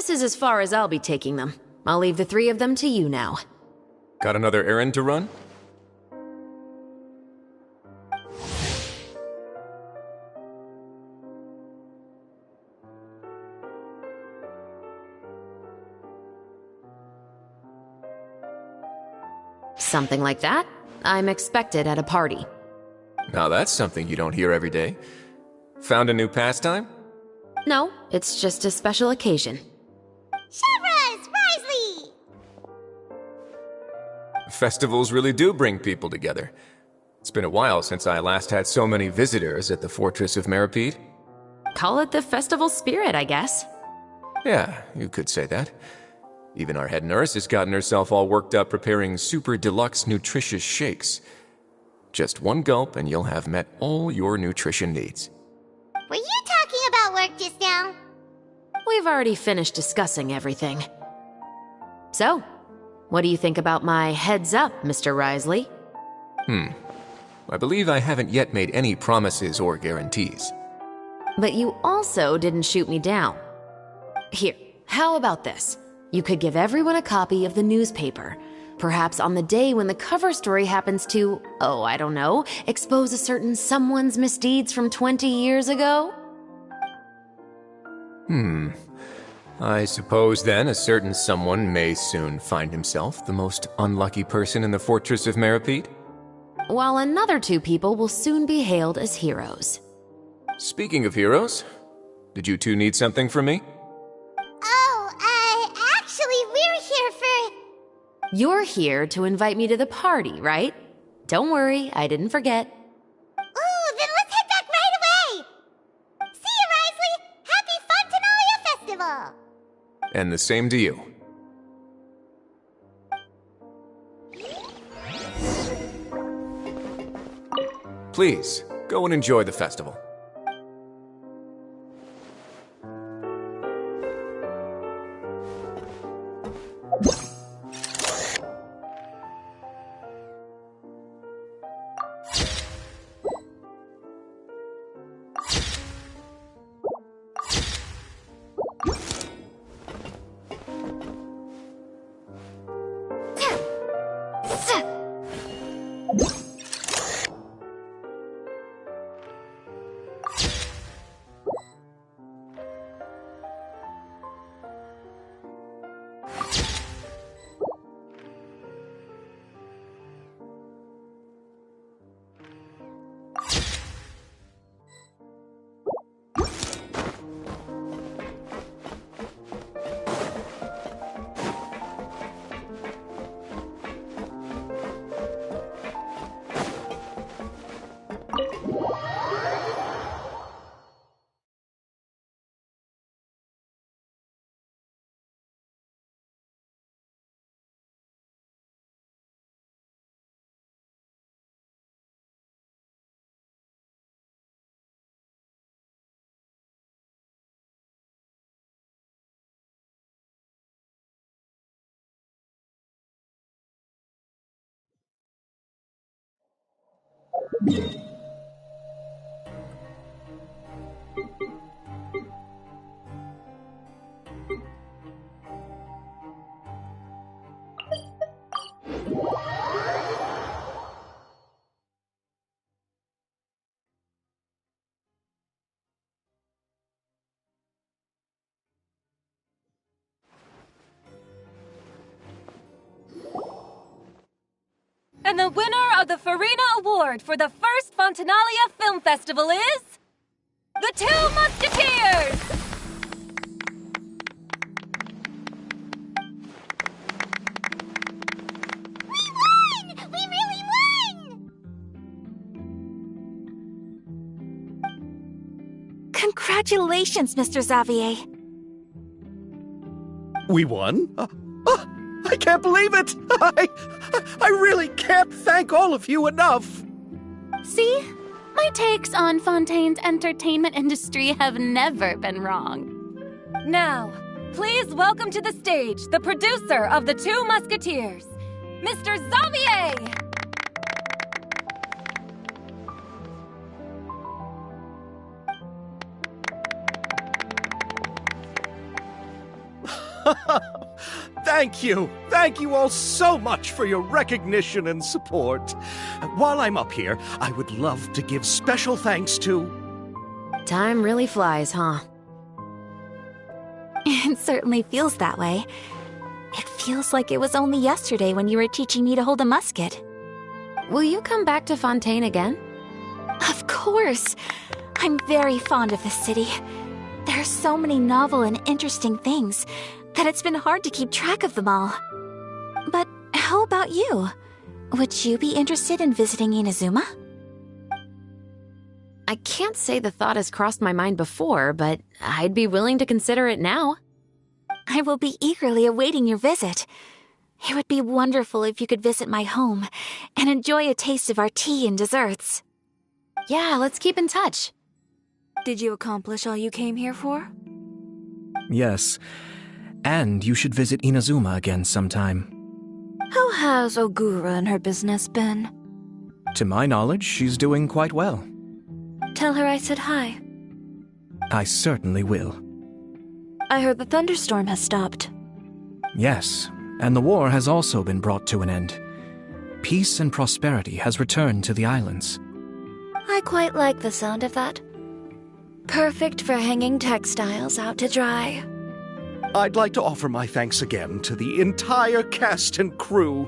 This is as far as I'll be taking them. I'll leave the three of them to you now. Got another errand to run? Something like that. I'm expected at a party. Now that's something you don't hear every day. Found a new pastime? No, it's just a special occasion. Shavras! Risley! Festivals really do bring people together. It's been a while since I last had so many visitors at the Fortress of Meripede. Call it the festival spirit, I guess. Yeah, you could say that. Even our head nurse has gotten herself all worked up preparing super deluxe nutritious shakes. Just one gulp and you'll have met all your nutrition needs. Were you talking about work just now? We've already finished discussing everything. So, what do you think about my heads up, Mr. Risley? I believe I haven't yet made any promises or guarantees. But you also didn't shoot me down. Here, how about this? You could give everyone a copy of the newspaper. Perhaps on the day when the cover story happens to, oh, I don't know, expose a certain someone's misdeeds from 20 years ago? I suppose then a certain someone may soon find himself the most unlucky person in the Fortress of Meripede? While another two people will soon be hailed as heroes. Speaking of heroes, did you two need something from me? Actually, we're here for... You're here to invite me to the party, right? Don't worry, I didn't forget. Ooh, then let's head back right away! See you, Risley! Happy Fontanalia Festival! And the same to you. Please, go and enjoy the festival. And the winner of the Farina Award for the first Fontanalia Film Festival is... The Two Musketeers! We won! We really won! Congratulations, Mr. Xavier. We won? I can't believe it! I really can't thank all of you enough! See? My takes on Fontaine's entertainment industry have never been wrong. Now, please welcome to the stage the producer of The Two Musketeers, Mr. Xavier! Thank you. Thank you all so much for your recognition and support. While I'm up here, I would love to give special thanks to... Time really flies, huh? It certainly feels that way. It feels like it was only yesterday when you were teaching me to hold a musket. Will you come back to Fontaine again? Of course. I'm very fond of this city. There are so many novel and interesting things that it's been hard to keep track of them all. But how about you? Would you be interested in visiting Inazuma? I can't say the thought has crossed my mind before, but I'd be willing to consider it now. I will be eagerly awaiting your visit. It would be wonderful if you could visit my home and enjoy a taste of our tea and desserts. Yeah, let's keep in touch. Did you accomplish all you came here for? Yes. And you should visit Inazuma again sometime. How has Ogura and her business been? To my knowledge, she's doing quite well. Tell her I said hi. I certainly will. I heard the thunderstorm has stopped. Yes, and the war has also been brought to an end. Peace and prosperity has returned to the islands. I quite like the sound of that. Perfect for hanging textiles out to dry. I'd like to offer my thanks again to the entire cast and crew.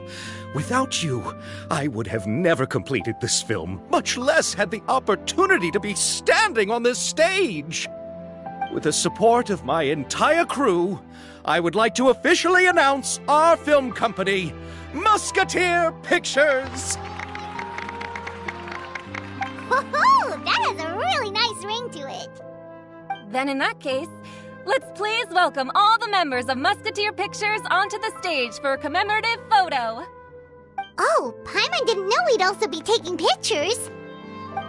Without you, I would have never completed this film, much less had the opportunity to be standing on this stage. With the support of my entire crew, I would like to officially announce our film company, Musketeer Pictures! Woohoo! That has a really nice ring to it. Then in that case, let's please welcome all the members of Musketeer Pictures onto the stage for a commemorative photo. Oh, Paimon didn't know we'd also be taking pictures.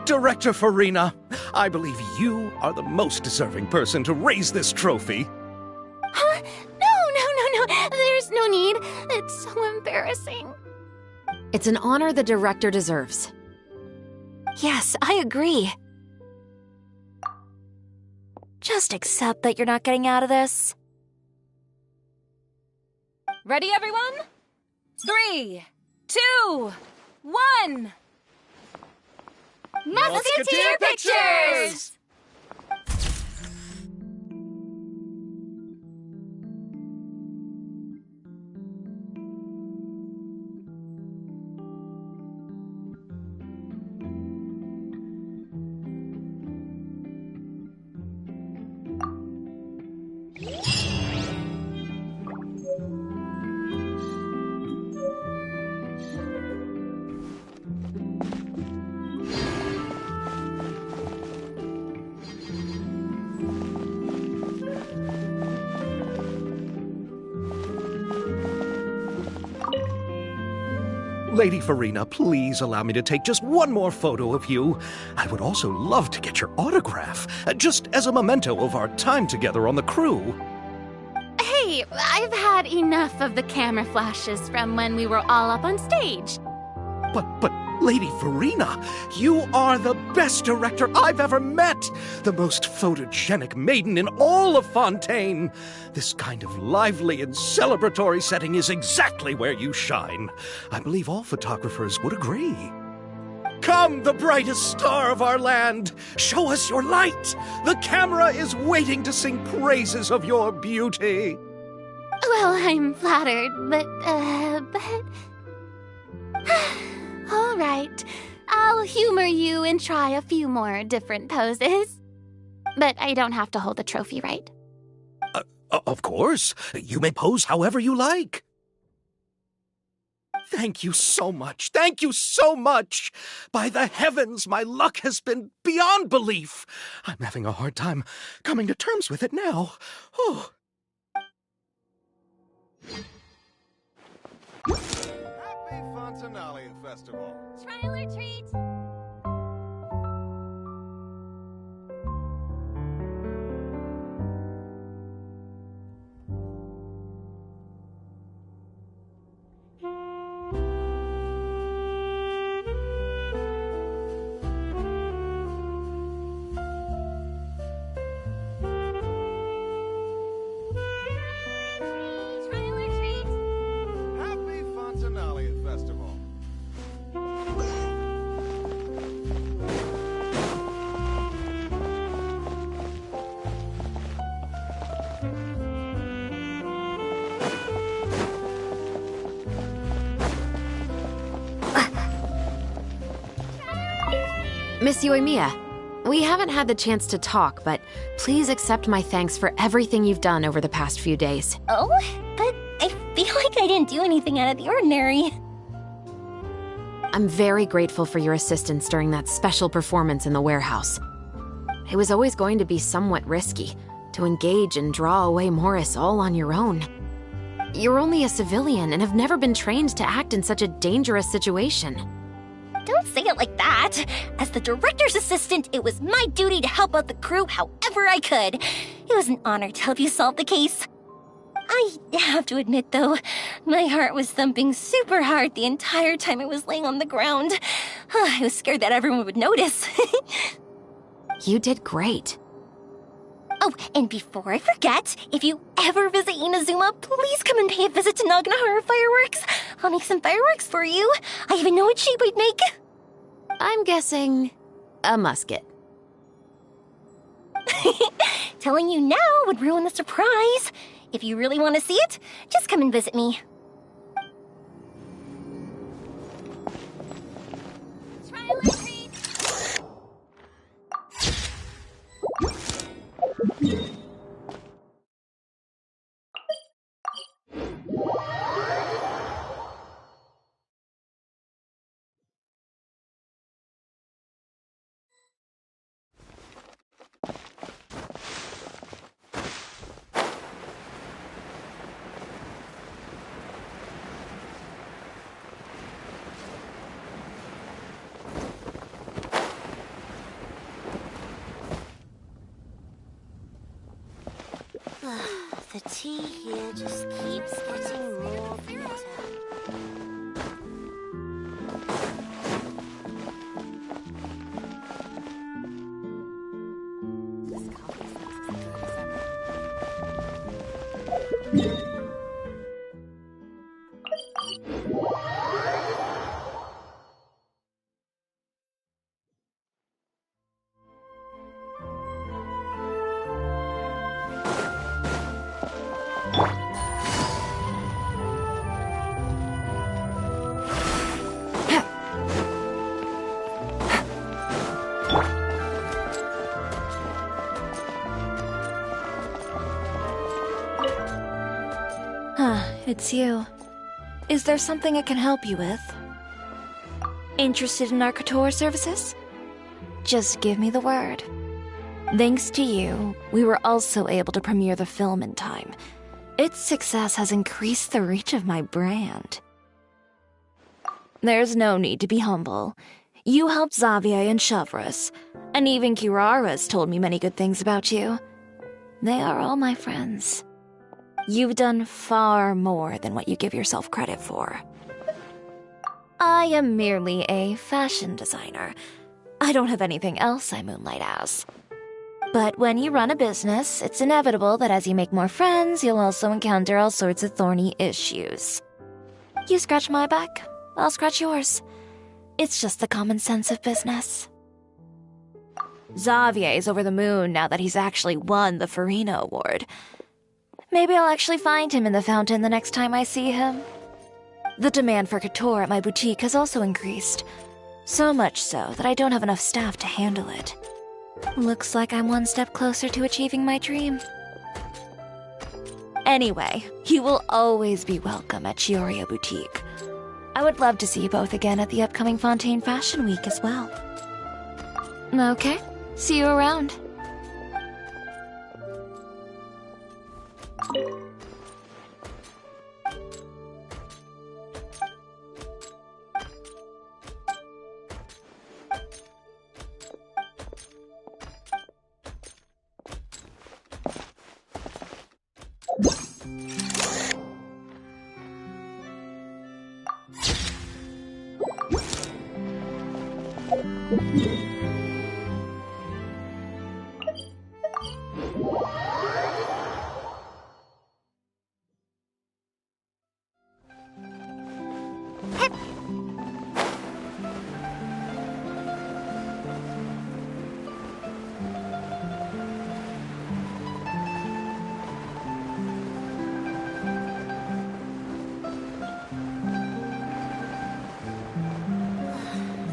Director Farina, I believe you are the most deserving person to raise this trophy. Huh? No. There's no need. It's so embarrassing. It's an honor the director deserves. Yes, I agree. Just accept that you're not getting out of this. Ready, everyone? 3, 2, 1. Musketeer Pictures! Lady Farina, please allow me to take just one more photo of you. I would also love to get your autograph, just as a memento of our time together on the crew. Hey, I've had enough of the camera flashes from when we were all up on stage. But, Lady Farina, you are the best director I've ever met! The most photogenic maiden in all of Fontaine! This kind of lively and celebratory setting is exactly where you shine. I believe all photographers would agree. Come, the brightest star of our land! Show us your light! The camera is waiting to sing praises of your beauty! Well, I'm flattered, but... All right, I'll humor you and try a few more different poses. But I don't have to hold the trophy, right? Of course. You may pose however you like. Thank you so much. Thank you so much. By the heavens, my luck has been beyond belief. I'm having a hard time coming to terms with it now. Oh. Happy Fontanale Festival. Trial or treat? Miss Yoimiya, we haven't had the chance to talk, but please accept my thanks for everything you've done over the past few days. Oh, but I feel like I didn't do anything out of the ordinary. I'm very grateful for your assistance during that special performance in the warehouse. It was always going to be somewhat risky to engage and draw away Morris all on your own. You're only a civilian and have never been trained to act in such a dangerous situation. Don't say it like that. As the director's assistant, it was my duty to help out the crew however I could. It was an honor to help you solve the case. I have to admit, though, my heart was thumping super hard the entire time I was laying on the ground. I was scared that everyone would notice. You did great. Oh, and before I forget, if you ever visit Inazuma, please come and pay a visit to Naganohara Fireworks. I'll make some fireworks for you. I even know what shape we'd make. I'm guessing a musket. Telling you now would ruin the surprise. If you really want to see it, just come and visit me. The tea here just keeps getting more bitter. It's you. Is there something I can help you with? Interested in our couture services? Just give me the word. Thanks to you, we were also able to premiere the film in time. Its success has increased the reach of my brand. There's no need to be humble. You helped Xavier and Chevreuse, and even Kirara's told me many good things about you. They are all my friends. You've done far more than what you give yourself credit for. I am merely a fashion designer. I don't have anything else I moonlight as. But when you run a business, it's inevitable that as you make more friends, you'll also encounter all sorts of thorny issues. You scratch my back, I'll scratch yours. It's just the common sense of business. Xavier's over the moon now that he's actually won the Farina Award. Maybe I'll actually find him in the fountain the next time I see him. The demand for couture at my boutique has also increased. So much so that I don't have enough staff to handle it. Looks like I'm one step closer to achieving my dream. Anyway, you will always be welcome at Chioria Boutique. I would love to see you both again at the upcoming Fontaine Fashion Week as well. Okay, see you around.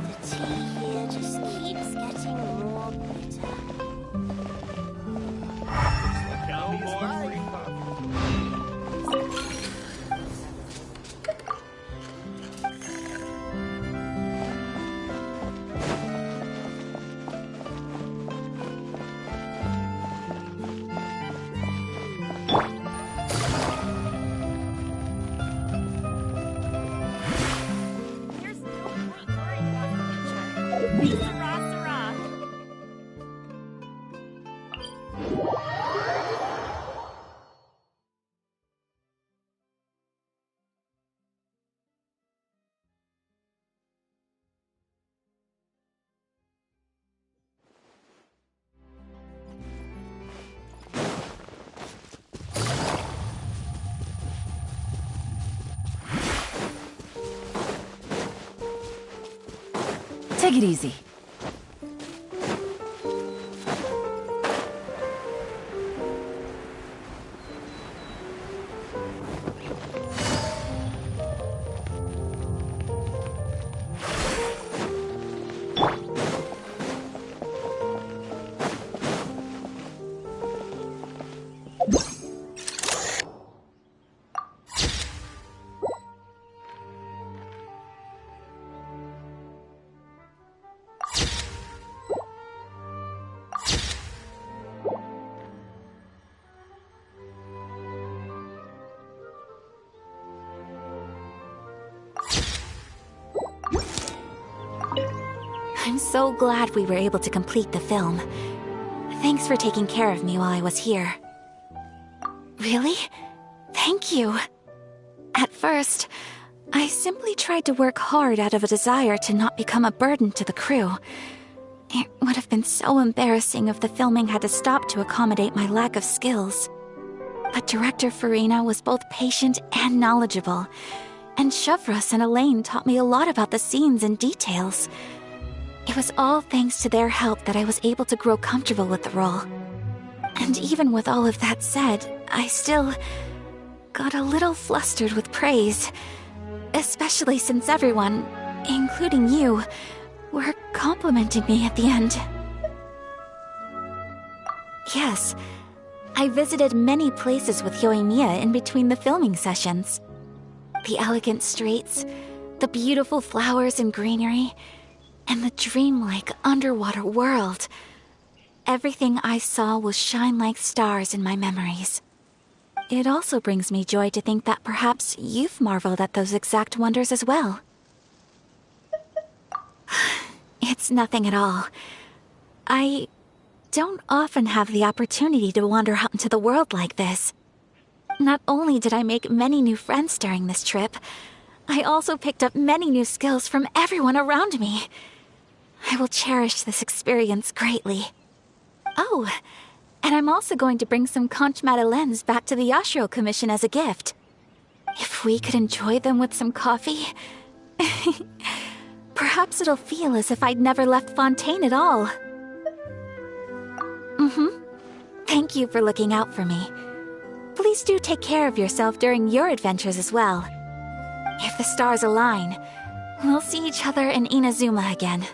The tea here just keeps getting Take it easy. I'm so glad we were able to complete the film. Thanks for taking care of me while I was here. Really? Thank you. At first, I simply tried to work hard out of a desire to not become a burden to the crew. It would have been so embarrassing if the filming had to stop to accommodate my lack of skills. But Director Farina was both patient and knowledgeable, and Shavras and Elaine taught me a lot about the scenes and details. It was all thanks to their help that I was able to grow comfortable with the role. And even with all of that said, I still got a little flustered with praise. Especially since everyone, including you, were complimenting me at the end. Yes, I visited many places with Yoimiya in between the filming sessions. The elegant streets, the beautiful flowers and greenery, and the dreamlike underwater world. Everything I saw will shine like stars in my memories. It also brings me joy to think that perhaps you've marveled at those exact wonders as well. It's nothing at all. I don't often have the opportunity to wander out into the world like this. Not only did I make many new friends during this trip, I also picked up many new skills from everyone around me. I will cherish this experience greatly. Oh, and I'm also going to bring some conch madeleines back to the Yashiro Commission as a gift. If we could enjoy them with some coffee, perhaps it'll feel as if I'd never left Fontaine at all. Thank you for looking out for me. Please do take care of yourself during your adventures as well. If the stars align, we'll see each other in Inazuma again.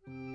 you